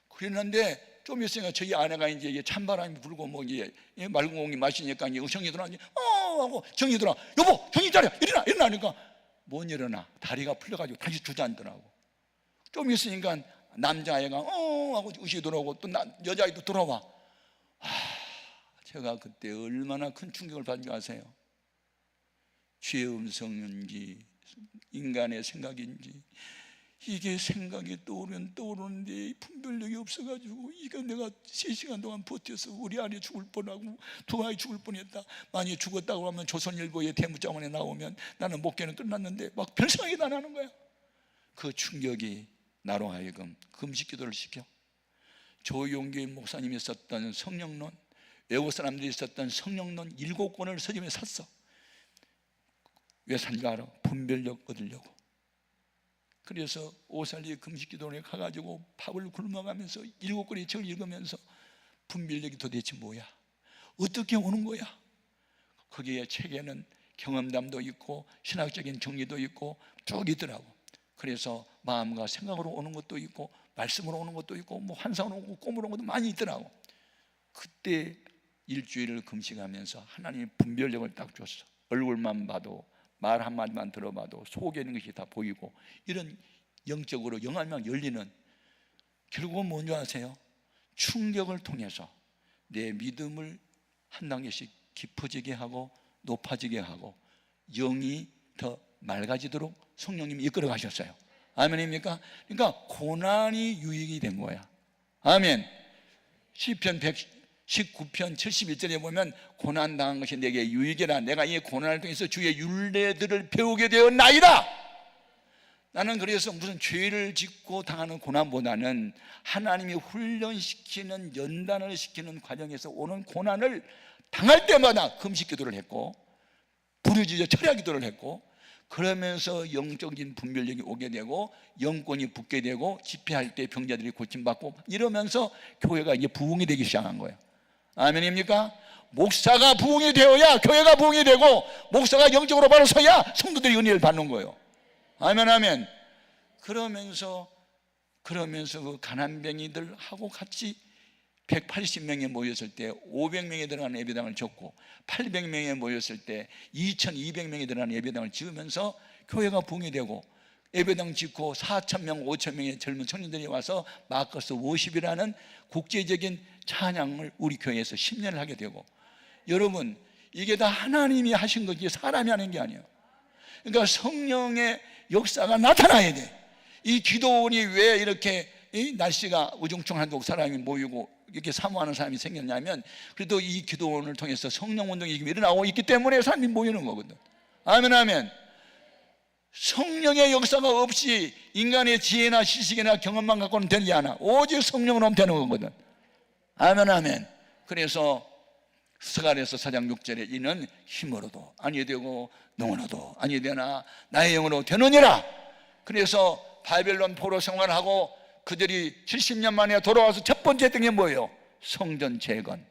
그랬는데 좀 있으니까 저희 아내가 이제 찬바람이 불고 뭐 이제 맑은 공기 마시니까 이제 정이 들어 하고 정이 들어 여보 정신 차려 일어나 하니까 못 일어나. 다리가 풀려가지고 다시 주저앉더라고. 좀 있으니까 남자아이가 하고 의식이 들어오고 또 여자아이도 들어와. 제가 그때 얼마나 큰 충격을 받은지 아세요? 죄의 음성인지 인간의 생각인지 이게 생각이 떠오르는데 분별력이 없어가지고 이거 내가 3시간 동안 버텨서 우리 아내 죽을 뻔하고 두 아이 죽을 뻔했다. 만약에 죽었다고 하면 조선일보의 대문짝만에 나오면 나는 목회는 끝났는데 막 별 생각이 다 나는 거야. 그 충격이 나로 하여금 금식기도를 시켜. 조용기 목사님이 썼던 성령론, 외국 사람들이 썼던 성령론 7권을 서점에 샀어. 왜 산가 알아? 분별력 얻으려고. 그래서 오살리 금식기도원에 가가지고 밥을 굶어가면서 7권의 책을 읽으면서 분별력이 도대체 뭐야? 어떻게 오는 거야? 거기에 책에는 경험담도 있고 신학적인 정리도 있고 쭉 있더라고. 그래서 마음과 생각으로 오는 것도 있고 말씀으로 오는 것도 있고 뭐 환상으로 오고 꿈으로 오는 것도 많이 있더라고. 그때 일주일을 금식하면서 하나님이 분별력을 딱 줬어. 얼굴만 봐도 말 한마디만 들어봐도 속에 있는 것이 다 보이고 이런 영적으로 영안만 열리는 결국은 뭔지 아세요? 충격을 통해서 내 믿음을 한 단계씩 깊어지게 하고 높아지게 하고 영이 더 맑아지도록 성령님이 이끌어 가셨어요. 아멘입니까? 그러니까 고난이 유익이 된 거야. 아멘. 시편 119편 71절에 보면 고난당한 것이 내게 유익이라. 내가 이 고난을 통해서 주의 율례들을 배우게 되었나이다. 나는 그래서 무슨 죄를 짓고 당하는 고난보다는 하나님이 훈련시키는 연단을 시키는 과정에서 오는 고난을 당할 때마다 금식기도를 했고 부르짖어 철야기도를 했고 그러면서 영적인 분별력이 오게 되고 영권이 붙게 되고 집회할 때 병자들이 고침받고 이러면서 교회가 이제 부흥이 되기 시작한 거예요. 아멘입니까? 목사가 부흥이 되어야 교회가 부흥이 되고 목사가 영적으로 바로 서야 성도들이 은혜를 받는 거예요. 아멘 아멘. 그러면서 그 가난뱅이들하고 같이 180명이 모였을 때 500명이 들어가는 예배당을 짓고 800명이 모였을 때 2200명이 들어가는 예배당을 지으면서 교회가 붕괴되고 예배당 짓고 4000명, 5000명의 젊은 청년들이 와서 마커스 50이라는 국제적인 찬양을 우리 교회에서 10년을 하게 되고, 여러분 이게 다 하나님이 하신 거지 사람이 하는 게 아니에요. 그러니까 성령의 역사가 나타나야 돼. 이 기도원이 왜 이렇게 이 날씨가 우중충하고 사람이 모이고 이렇게 사모하는 사람이 생겼냐면, 그래도 이 기도원을 통해서 성령 운동이 일어나고 있기 때문에 사람이 모이는 거거든. 아멘, 아멘. 성령의 역사가 없이 인간의 지혜나 지식이나 경험만 갖고는 되지 않아. 오직 성령으로 하면 되는 거거든. 아멘, 아멘. 그래서 스가랴서 4장 6절에 이는 힘으로도 아니 되고 능으로도 아니 되나 나의 영으로 되느니라. 그래서 바벨론 포로 생활하고 그들이 70년 만에 돌아와서 첫 번째 했던 게 뭐예요? 성전 재건.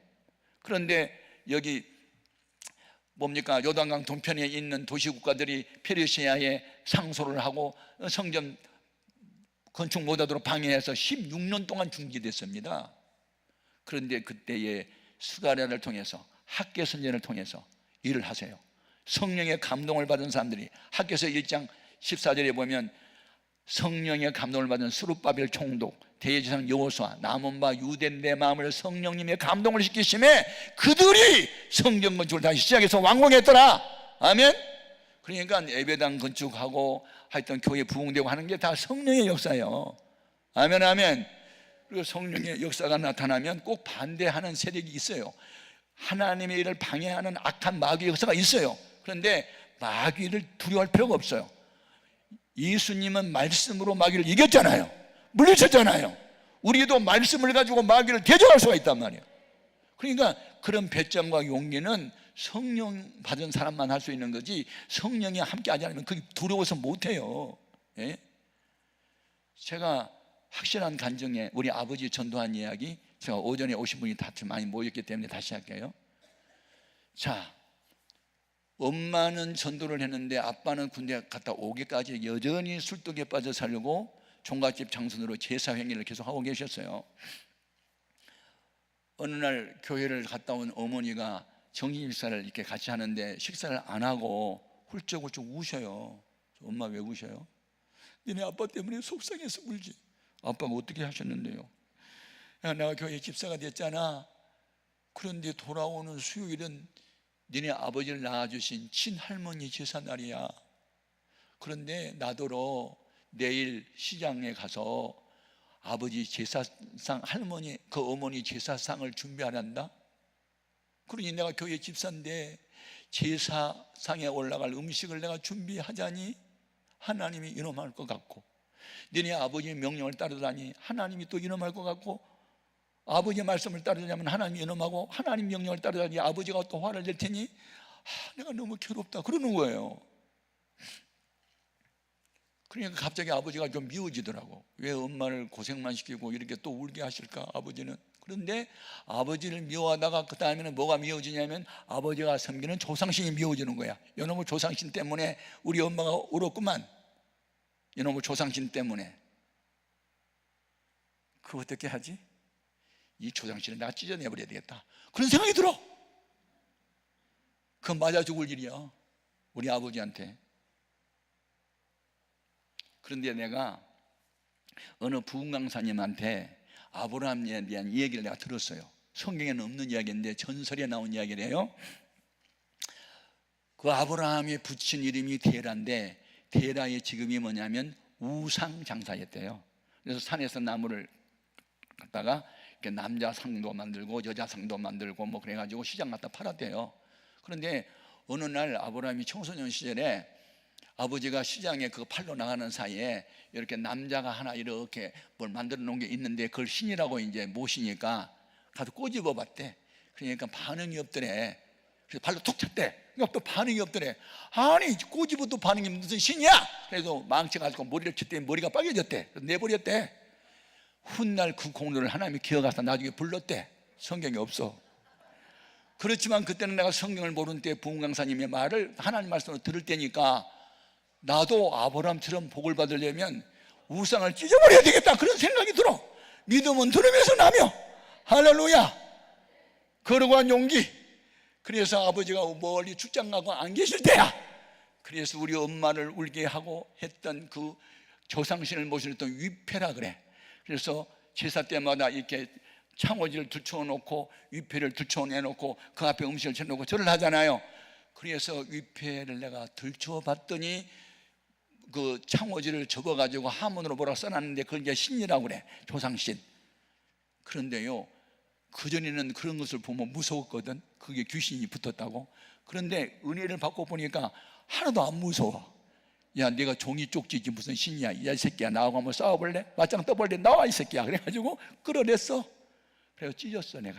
그런데 여기 뭡니까? 요단강 동편에 있는 도시국가들이 페르시아에 상소를 하고 성전 건축 못하도록 방해해서 16년 동안 중지됐습니다. 그런데 그때에 스가랴를 통해서 학개 선전을 통해서 일을 하세요. 성령의 감동을 받은 사람들이 학개서 1장 14절에 보면 성령의 감동을 받은 스룹바벨 총독, 대제사장 여호수아, 남은 바 유대인 내 마음을 성령님의 감동을 시키심에 그들이 성전 건축을 다시 시작해서 완공했더라. 아멘. 그러니까 예배당 건축하고 하여튼 교회 부흥되고 하는 게 다 성령의 역사예요. 아멘, 아멘. 그리고 성령의 역사가 나타나면 꼭 반대하는 세력이 있어요. 하나님의 일을 방해하는 악한 마귀의 역사가 있어요. 그런데 마귀를 두려워할 필요가 없어요. 예수님은 말씀으로 마귀를 이겼잖아요. 물리쳤잖아요. 우리도 말씀을 가지고 마귀를 대적할 수가 있단 말이에요. 그러니까 그런 배짱과 용기는 성령 받은 사람만 할 수 있는 거지, 성령이 함께 하지 않으면 그게 두려워서 못해요. 예? 제가 확실한 간증에 우리 아버지 전도한 이야기, 제가 오전에 오신 분이 다 많이 모였기 때문에 다시 할게요. 자, 엄마는 전도를 했는데 아빠는 군대 갔다 오기까지 여전히 술독에 빠져 살고 종갓집 장손으로 제사행위를 계속하고 계셨어요. 어느 날 교회를 갔다 온 어머니가 정신식사를 이렇게 같이 하는데 식사를 안 하고 훌쩍훌쩍 우셔요. 엄마 왜 우셔요? 너네 아빠 때문에 속상해서 울지. 아빠가 어떻게 하셨는데요? 야, 내가 교회 집사가 됐잖아. 그런데 돌아오는 수요일은 너네 아버지를 낳아주신 친할머니 제사날이야. 그런데 나더러 내일 시장에 가서 아버지 제사상, 할머니 그 어머니 제사상을 준비하란다. 그러니 내가 교회 집사인데 제사상에 올라갈 음식을 내가 준비하자니 하나님이 이놈할 것 같고, 너네 아버지의 명령을 따르다니 하나님이 또 이놈할 것 같고, 아버지의 말씀을 따르자면 하나님이 이놈하고, 하나님 명령을 따르다니 아버지가 또 화를 낼 테니 내가 너무 괴롭다 그러는 거예요. 그러니까 갑자기 아버지가 좀 미워지더라고. 왜 엄마를 고생만 시키고 이렇게 또 울게 하실까 아버지는. 그런데 아버지를 미워하다가 그 다음에는 뭐가 미워지냐면 아버지가 섬기는 조상신이 미워지는 거야. 이놈의 조상신 때문에 우리 엄마가 울었구만. 이놈의 조상신 때문에. 그거 어떻게 하지? 이 조상신을 내가 찢어내버려야 되겠다 그런 생각이 들어. 그건 맞아 죽을 일이야 우리 아버지한테. 그런데 내가 어느 부흥 강사님한테 아브라함에 대한 이야기를 내가 들었어요. 성경에는 없는 이야기인데 전설에 나온 이야기래요. 그 아브라함이 붙인 이름이 데라인데 데라의 직업이 뭐냐면 우상 장사였대요. 그래서 산에서 나무를 갖다가 이렇게 남자 상도 만들고 여자 상도 만들고 뭐 그래가지고 시장 갖다 팔았대요. 그런데 어느 날 아브라함이 청소년 시절에 아버지가 시장에 그거 팔러 나가는 사이에 이렇게 남자가 하나 이렇게 뭘 만들어 놓은 게 있는데 그걸 신이라고 이제 모시니까 가서 꼬집어 봤대. 그러니까 반응이 없더래. 그래서 발로 툭 찼대. 그러니까 또 반응이 없더래. 아니 꼬집어도 반응이 무슨 신이야? 그래서 망치 가지고 머리를 쳤더니 머리가 빨개졌대. 그래서 내버렸대. 훗날 그 공로를 하나님이 기억하셔서 나중에 불렀대. 성경에 없어. 그렇지만 그때는 내가 성경을 모르는 때 부흥 강사님의 말을 하나님 말씀으로 들을 때니까 나도 아브라함처럼 복을 받으려면 우상을 찢어버려야 되겠다 그런 생각이 들어. 믿음은 들으면서 나며 할렐루야. 거룩한 용기. 그래서 아버지가 멀리 출장 가고 안 계실 때야. 그래서 우리 엄마를 울게 하고 했던 그 조상신을 모시던 위패라 그래. 그래서 제사 때마다 이렇게 창호지를 들쳐놓고 위패를 들쳐내놓고 그 앞에 음식을 쳐놓고 절을 하잖아요. 그래서 위패를 내가 들쳐봤더니 그 창호지를 접어가지고 한문으로 뭐라 써놨는데 그걸 이제 신이라고 그래. 조상신. 그런데요, 그전에는 그런 것을 보면 무서웠거든. 그게 귀신이 붙었다고. 그런데 은혜를 받고 보니까 하나도 안 무서워. 야, 내가 종이 쪽지지 무슨 신이야. 야, 이 새끼야, 나하고 한번 싸워볼래? 맞짱 떠볼래? 나와, 이 새끼야. 그래가지고 끌어냈어. 그래서 찢었어. 내가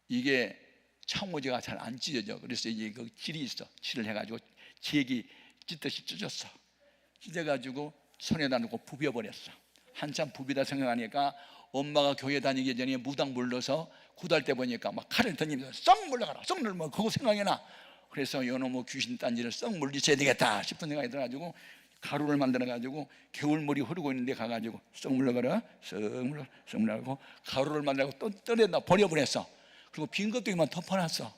이게 창호지가 잘 안 찢어져. 그래서 이제 그 질이 있어. 질을 해가지고 지액이 찢듯이 찢었어. 찢어가지고 손에다 놓고 부벼버렸어. 한참 부비다 생각하니까 엄마가 교회 다니기 전에 무당 불러서 구달 때 보니까 막 칼을 던지면서 썩 물러가라, 썩 물러. 그거 생각해나. 그래서 요놈의 귀신 딴지를 썩 물리쳐야 되겠다 싶은 생각이 들어가지고 가루를 만들어가지고 겨울물이 흐르고 있는데 가가지고 썩 물러가라, 썩 물러가고 가루를 만들고 또 떠내다 버려버렸어. 그리고 빈 껍데기만 덮어놨어.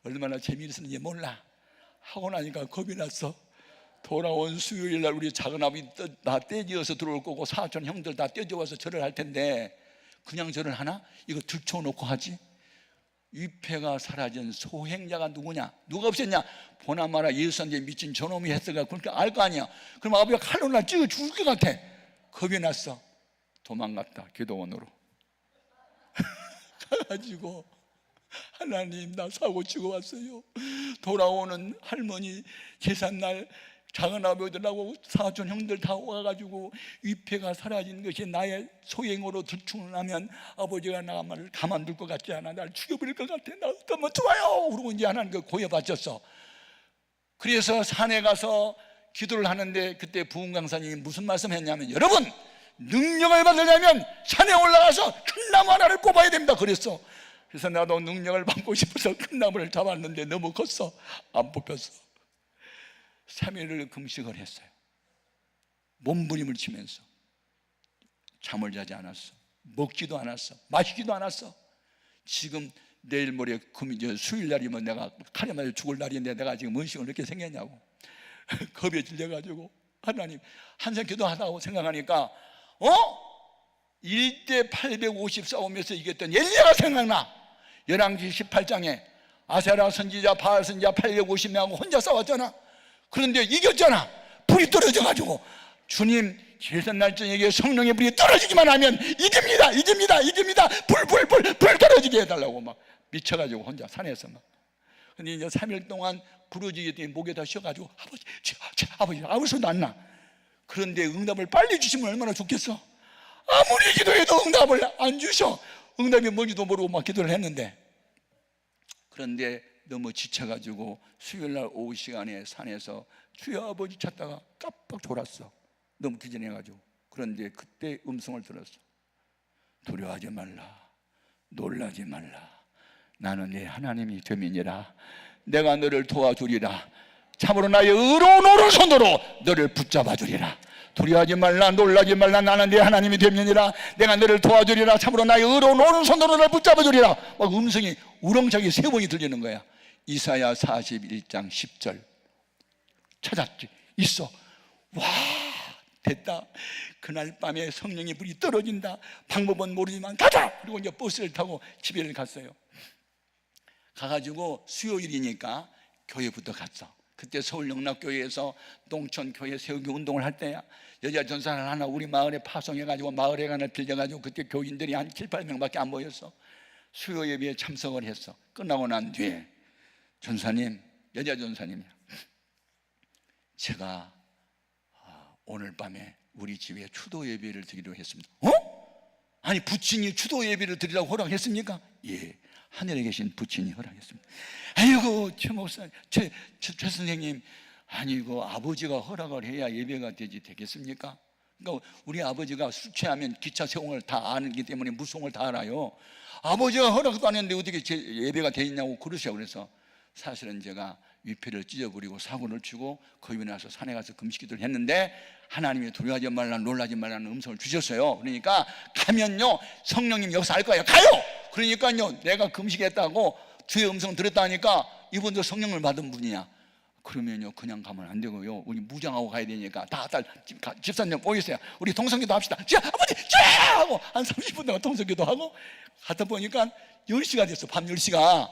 얼마나 재미있었는지 몰라. 하고 나니까 겁이 났어. 돌아온 수요일날 우리 작은아버지 다 떼지어서 들어올 거고 사촌 형들 다 떼져와서 절을 할 텐데 그냥 절을 하나? 이거 들쳐놓고 하지? 위패가 사라진 소행자가 누구냐? 누가 없었냐? 보나마나 예수한테 미친 저놈이 했어가 그렇게 알 거 아니야. 그럼 아버지가 칼로 날 찌어 죽을 것 같아. 겁이 났어. 도망갔다. 기도원으로 가가지고 하나님, 나 사고 치고 왔어요. 돌아오는 할머니 제삿날 작은아버지들하고 사촌 형들 다 와가지고 위패가 사라진 것이 나의 소행으로 들추나면 아버지가 나를 가만둘 것 같지 않아. 날 죽여버릴 것 같아. 나 어쩌면 좋아요. 그러고 이제 하나님 그 고여바쳤어. 그래서 산에 가서 기도를 하는데 그때 부흥 강사님이 무슨 말씀했냐면, 여러분 능력을 받으려면 산에 올라가서 큰 나무 하나를 꼽아야 됩니다. 그랬어. 그래서 나도 능력을 받고 싶어서 큰 나무를 잡았는데 너무 컸어. 안 뽑혔어. 3일을 금식을 했어요. 몸부림을 치면서 잠을 자지 않았어. 먹지도 않았어. 마시지도 않았어. 지금 내일 모레 수요일 날이면 내가 칼에 맞아 죽을 날인데 내가 지금 음식을 이렇게 생겼냐고. 겁에 질려가지고 하나님 한참 기도하다고 생각하니까 1대 850 싸우면서 이겼던 엘리야가 생각나. 열왕기 18장에 아세라 선지자 바알 선지자 850명하고 혼자 싸웠잖아. 그런데 이겼잖아. 불이 떨어져가지고 주님 제삿날 저녁에 성령의 불이 떨어지기만 하면 이깁니다. 불 떨어지게 해달라고 막 미쳐가지고 혼자 산에서 막. 근데 이제 3일 동안 부러지게 목에다 쉬어가지고 아버지 소리도 안 나. 그런데 응답을 빨리 주시면 얼마나 좋겠어. 아무리 기도해도 응답을 안 주셔. 응답이 뭔지도 모르고 막 기도를 했는데, 그런데 너무 지쳐가지고 수요일날 오후 시간에 산에서 주여 아버지 찾다가 깜빡 졸았어. 너무 기진해가지고. 그런데 그때 음성을 들었어. 두려워하지 말라, 놀라지 말라. 나는 네 하나님이 됨이니라. 내가 너를 도와주리라. 참으로 나의 의로운 오른손으로 너를 붙잡아 주리라. 두려워하지 말라, 놀라지 말라. 나는 네 하나님이 됨이니라. 내가 너를 도와주리라. 참으로 나의 의로운 오른손으로 너를 붙잡아 주리라. 막 음성이 우렁차게 3번이 들리는 거야. 이사야 41장 10절 찾았지. 있어. 와, 됐다. 그날 밤에 성령의 불이 떨어진다. 방법은 모르지만 가자. 그리고 이제 버스를 타고 집에 갔어요. 가가지고 수요일이니까 교회부터 갔어. 그때 서울영락교회에서 농촌교회 세우기 운동을 할 때야. 여자 전사를 하나 우리 마을에 파송해가지고 마을회관을 빌려가지고 그때 교인들이 한 7, 8명밖에 안 모였어. 수요 예배에 참석을 했어. 끝나고 난 뒤에 전사님, 여자 전사님이야. 제가 오늘 밤에 우리 집에 추도 예배를 드리려고 했습니다. 아니 부친이 추도 예배를 드리라고 허락했습니까? 예, 하늘에 계신 부친이 허락했습니다. 아이고 최 목사님, 최 선생님, 아니고 아버지가 허락을 해야 예배가 되겠습니까? 그러니까 우리 아버지가 술 취하면 기차 세공을 다 아기 때문에 무속을 다 알아요. 아버지가 허락도 안 했는데 어떻게 예배가 돼 있냐고 그러셔. 그래서 사실은 제가 위패를 찢어버리고 사고를 치고 겁이 나서 산에 가서 금식기도를 했는데 하나님이 두려워하지 말라 놀라지 말라는 음성을 주셨어요. 그러니까 가면요 성령님 여기서 알 거예요. 가요. 그러니까요 내가 금식했다고 주의 음성 들었다니까 이분도 성령을 받은 분이야. 그러면요 그냥 가면 안 되고요 우리 무장하고 가야 되니까 다 집사님 모이세요. 우리 동성기도 합시다. 자 아버지 쫙 하고 한 30분 동안 동성기도 하고 하다 보니까 10시가 됐어. 밤 10시가.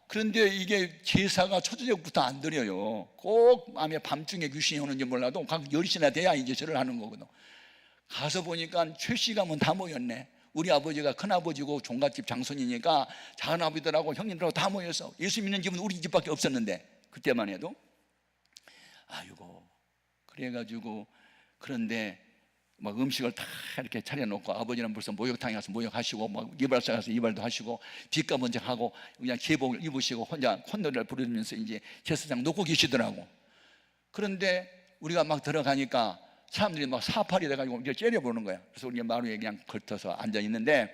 그런데 이게 제사가 초저녁부터 안 드려요. 꼭 밤중에 귀신이 오는지 몰라도 각 10시나 돼야 이제 절을 하는 거거든. 가서 보니까 최씨 가면 다 모였네. 우리 아버지가 큰아버지고 종갓집 장손이니까 작은아버지들하고 형님들하고 다 모여서 예수 믿는 집은 우리 집밖에 없었는데 그때만 해도 아이고 그래가지고 그런데 막 음식을 다 이렇게 차려놓고 아버지는 벌써 목욕탕에 가서 목욕하시고 막 이발사 가서 이발도 하시고 뒷가 먼저 하고 그냥 제복을 입으시고 혼자 콧노래를 부르면서 이제 제사장 놓고 계시더라고. 그런데 우리가 막 들어가니까 사람들이 막 사팔이 돼가지고 이제 째려보는 거야. 그래서 우리가 마루에 그냥 걸터서 앉아 있는데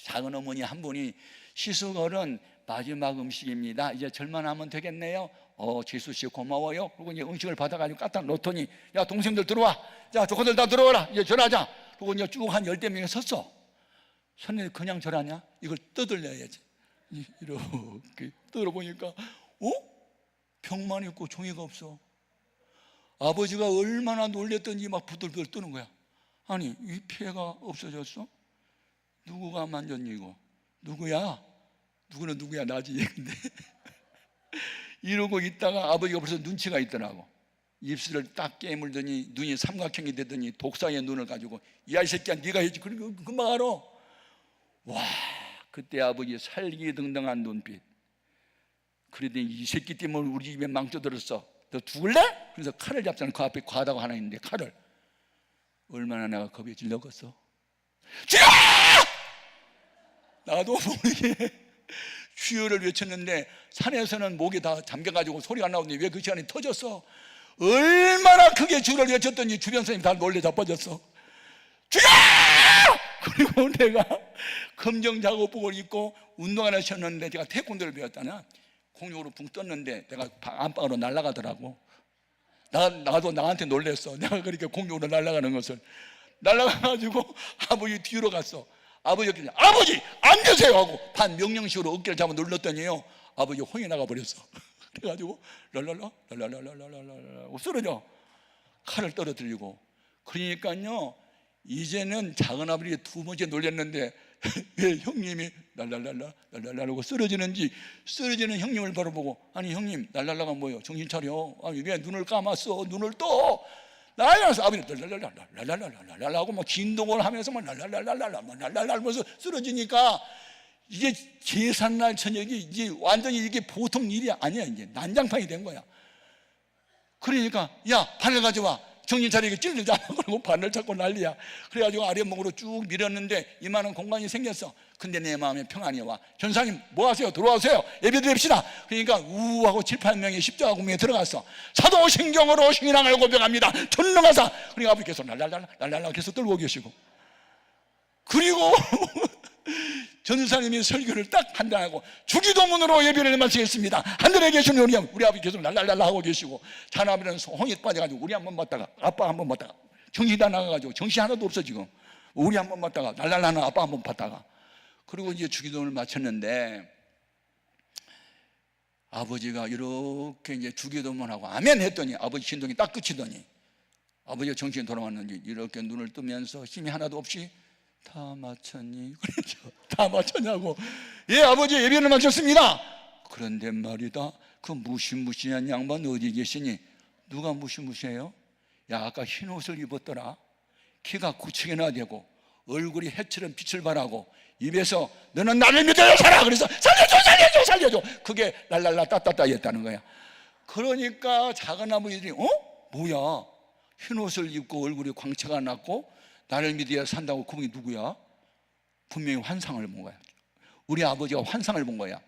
작은 어머니 한 분이 시수걸은 마지막 음식입니다. 이제 절만 하면 되겠네요. 지수씨 고마워요. 그리고 이제 음식을 받아가지고 갖다 놓더니 야 동생들 들어와. 자 조카들 다 들어와라. 이제 절하자. 그리고 이제 쭉 한 10대 명이 섰어. 선생님 그냥 절하냐? 이걸 떠들려야지. 이렇게 떠들어보니까 병만 있고 종이가 없어. 아버지가 얼마나 놀랬던지 막 부들부들 뜨는 거야. 아니 이 피해가 없어졌어? 누구가 만졌니 이거? 누구야? 누구는 누구야 나지. 근데 이러고 있다가 아버지가 벌써 눈치가 있더라고. 입술을 딱 깨물더니 눈이 삼각형이 되더니 독사의 눈을 가지고 야 이 새끼야 네가 했지. 그리고 금방 알아. 와 그때 아버지 살기등등한 눈빛. 그러더니 이 새끼 때문에 우리 집에 망쳐 들었어. 너 죽을래? 그래서 칼을 잡잖아. 그 앞에 과다가 하나 있는데 칼을 얼마나 내가 겁에 질렸겠어. 죽여! 나도 모르게 주여를 외쳤는데 산에서는 목이 다 잠겨가지고 소리가 안 나오는데 왜 그 시간에 터졌어? 얼마나 크게 주를 외쳤더니 주변 사람이 다 놀래 자빠졌어. 죽여! 그리고 내가 검정 작업복을 입고 운동화를 신었는데 제가 태권도를 배웠잖아. 공룡으로 붕 떴는데 내가 안방으로 날아가더라고. 나도 나한테 놀랬어. 내가 그렇게 공룡으로 날아가는 것을. 날아가가지고 아버지 뒤로 갔어. 아버지 앉으세요 하고 반 명령식으로 어깨를 잡아 눌렀더니요 아버지 혼이 나가 버렸어. 그래가지고 랄랄라 쓰러져. 칼을 떨어뜨리고. 그러니까요 이제는 작은아버지 두 번째 놀렸는데 왜 형님이 랄랄라라고 쓰러지는지 쓰러지는 형님을 바로 보고 아니 형님 랄랄라가 뭐예요? 정신 차려. 아니 왜 눈을 감았어? 눈을 떠. 나야서 아버지 랄랄랄랄랄랄랄랄 하고 막 진동을 하면서 막 랄랄랄랄랄랄랄 하면서 쓰러지니까 이게 제삿날 저녁이 이제 완전히 이게 보통 일이 아니야. 이제 난장판이 된 거야. 그러니까 야 바늘 가져와. 정신 차리게 찔리자. 그러고 바늘 잡고 난리야. 그래가지고 아랫목으로 쭉 밀었는데 이만한 공간이 생겼어. 근데 내 마음에 평안이 와. 전사님 뭐 하세요? 들어와세요. 예배드립시다. 그러니까 우하고 7, 8명이 십자가 공명에 들어갔어. 사도신경으로 신앙을 고백합니다. 전능하사. 그러니까 아버지께서 랄랄랄랄랄 계속 떨고 계시고 그리고 전사님이 설교를 딱 판단하고 주기도문으로 예배를 마치겠습니다. 하늘에 계신 우리 아버지 계속 랄랄랄라 하고 계시고 자나비는 홍이 빠져가지고 우리 한번 봤다가 아빠 한번 봤다가 정신이 다 나가가지고 정신 하나도 없어 지금. 우리 한번 봤다가 랄랄라는 아빠 한번 봤다가 그리고 이제 주기도문을 마쳤는데 아버지가 이렇게 이제 주기도문하고 아멘 했더니 아버지 진동이 딱 끝이더니 아버지가 정신이 돌아왔는지 이렇게 눈을 뜨면서 힘이 하나도 없이 다 마쳤니? 그랬죠. 다 마쳤냐고. 예 아버지 예배를 마쳤습니다. 그런데 말이다 그 무시무시한 양반 어디 계시니? 누가 무시무시해요? 야 아까 흰 옷을 입었더라. 키가 9층이나 되고 얼굴이 해처럼 빛을 발하고 입에서 너는 나를 믿어야 살아. 그래서 살려줘. 그게 랄랄라 따따따 했다는 거야. 그러니까 작은 아버지들이 뭐야 흰 옷을 입고 얼굴에 광채가 났고 나를 믿어야 산다고 그분이 누구야? 분명히 환상을 본 거야. 우리 아버지가 환상을 본 거야.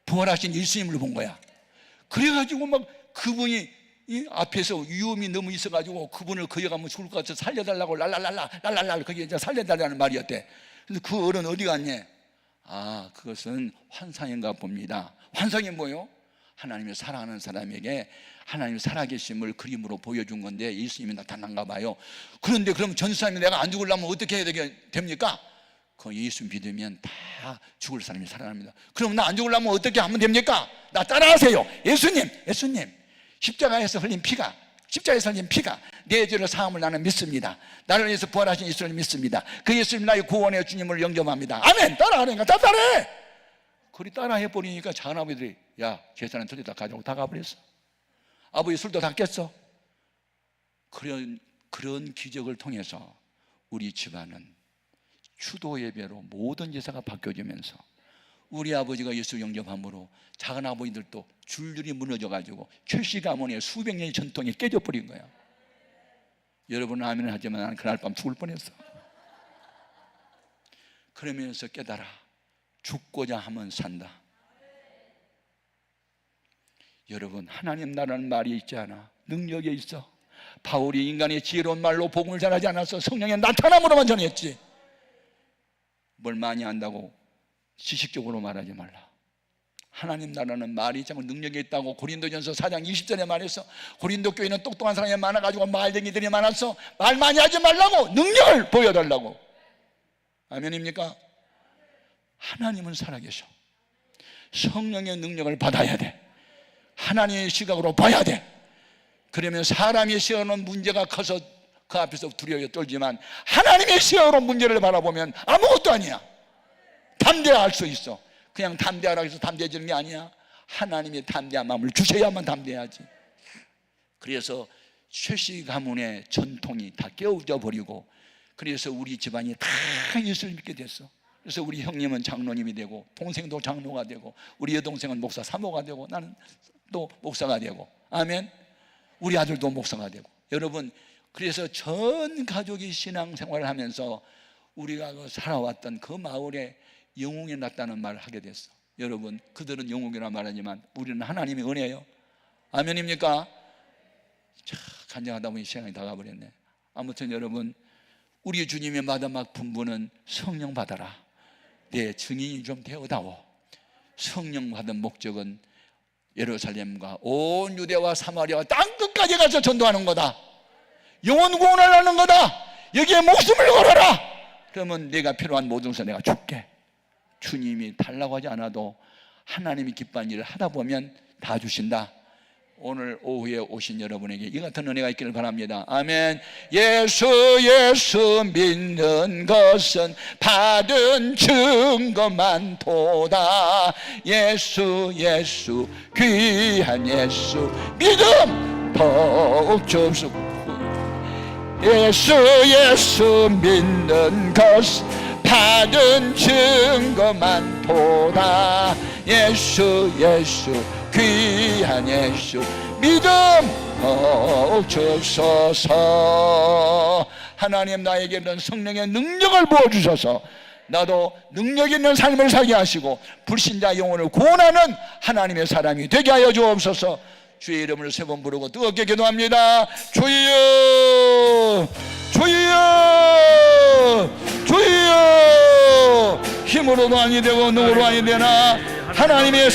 부활하신 예수님을 본 거야. 그래가지고 막 그분이 이 앞에서 위험이 너무 있어가지고 그분을 거역하면 죽을 것 같아서 살려달라고 랄랄랄라 그게 이제 살려달라는 말이었대. 그래서 그 어른 어디 갔냐? 아 그것은 환상인가 봅니다. 환상이 뭐예요? 하나님을 사랑하는 사람에게 하나님의 살아계심을 그림으로 보여준 건데 예수님이 나타난가 봐요. 그런데 그럼 전 사람이 내가 안 죽으려면 어떻게 해야 됩니까? 그 예수 믿으면 다 죽을 사람이 살아납니다. 그럼 나 안 죽으려면 어떻게 하면 됩니까? 나 따라하세요. 예수님 십자가에서 흘린 피가 내 죄를 사함을 나는 믿습니다. 나를 위해서 부활하신 예수를 믿습니다. 그 예수님 나의 구원의 주님을 영접합니다. 아멘. 따라하니까 다 따라해. 그리 따라해버리니까 작은 아버지들이 야 제사는 틀리다 가져오고 다 가버렸어. 아버지 술도 다 깼어. 그런 기적을 통해서 우리 집안은 추도 예배로 모든 제사가 바뀌어지면서 우리 아버지가 예수 영접함으로 작은 아버지들도 줄줄이 무너져가지고 최씨 가문의 수백 년의 전통이 깨져버린 거야. 여러분은 아멘을 하지만 나는 그날 밤 죽을 뻔했어. 그러면서 깨달아 죽고자 하면 산다. 여러분 하나님 나라는 말이 있지 않아? 능력이 있어. 바울이 인간의 지혜로운 말로 복음을 전하지 않았어. 성령의 나타남으로만 전했지. 뭘 많이 안다고 지식적으로 말하지 말라. 하나님 나라는 말이 있지 않고 능력이 있다고 고린도전서 4장 20절에 말했어. 고린도 교회는 똑똑한 사람이 많아가지고 말쟁이들이 많았어. 말 많이 하지 말라고 능력을 보여달라고. 아멘입니까? 하나님은 살아계셔. 성령의 능력을 받아야 돼. 하나님의 시각으로 봐야 돼. 그러면 사람의 시각으로는 문제가 커서 그 앞에서 두려워 떨지만 하나님의 시각으로 문제를 바라보면 아무것도 아니야. 담대할 수 있어. 그냥 담대하라고 해서 담대해지는 게 아니야. 하나님의 담대한 마음을 주셔야만 담대하지. 그래서 최씨 가문의 전통이 다 깨어져 버리고 그래서 우리 집안이 다 예수를 믿게 됐어. 그래서 우리 형님은 장로님이 되고 동생도 장로가 되고 우리 여동생은 목사 사모가 되고 나는 또 목사가 되고 아멘. 우리 아들도 목사가 되고 여러분 그래서 전 가족이 신앙생활을 하면서 우리가 살아왔던 그 마을에 영웅이 났다는 말을 하게 됐어. 여러분 그들은 영웅이라 말하지만 우리는 하나님의 은혜예요. 아멘입니까? 참 간증하다 보니 시간이 다 가버렸네. 아무튼 여러분 우리 주님의 마지막 분부는 성령 받아라. 내 증인이 좀 되어다오. 성령 받은 목적은 예루살렘과 온 유대와 사마리아와 땅끝까지 가서 전도하는 거다. 영혼 구원하려는 거다. 여기에 목숨을 걸어라. 그러면 내가 필요한 모든 것을 내가 줄게. 주님이 달라고 하지 않아도 하나님이 기뻐하는 일을 하다 보면 다 주신다. 오늘 오후에 오신 여러분에게 이 같은 은혜가 있기를 바랍니다. 아멘. 예수 믿는 것은 받은 증거만 도다. 예수 귀한 예수 믿음 더욱 접수고 예수 믿는 것은 받은 증거만 도다. 예수 귀한 예수 믿음 주옵소서. 하나님 나에게 이런 성령의 능력을 부어주셔서 나도 능력 있는 삶을 살게 하시고 불신자 영혼을 구원하는 하나님의 사람이 되게 하여 주옵소서. 주의 이름을 세 번 부르고 뜨겁게 기도합니다. 주여 힘으로도 아니 되고 누구로 아니 되나 하나님의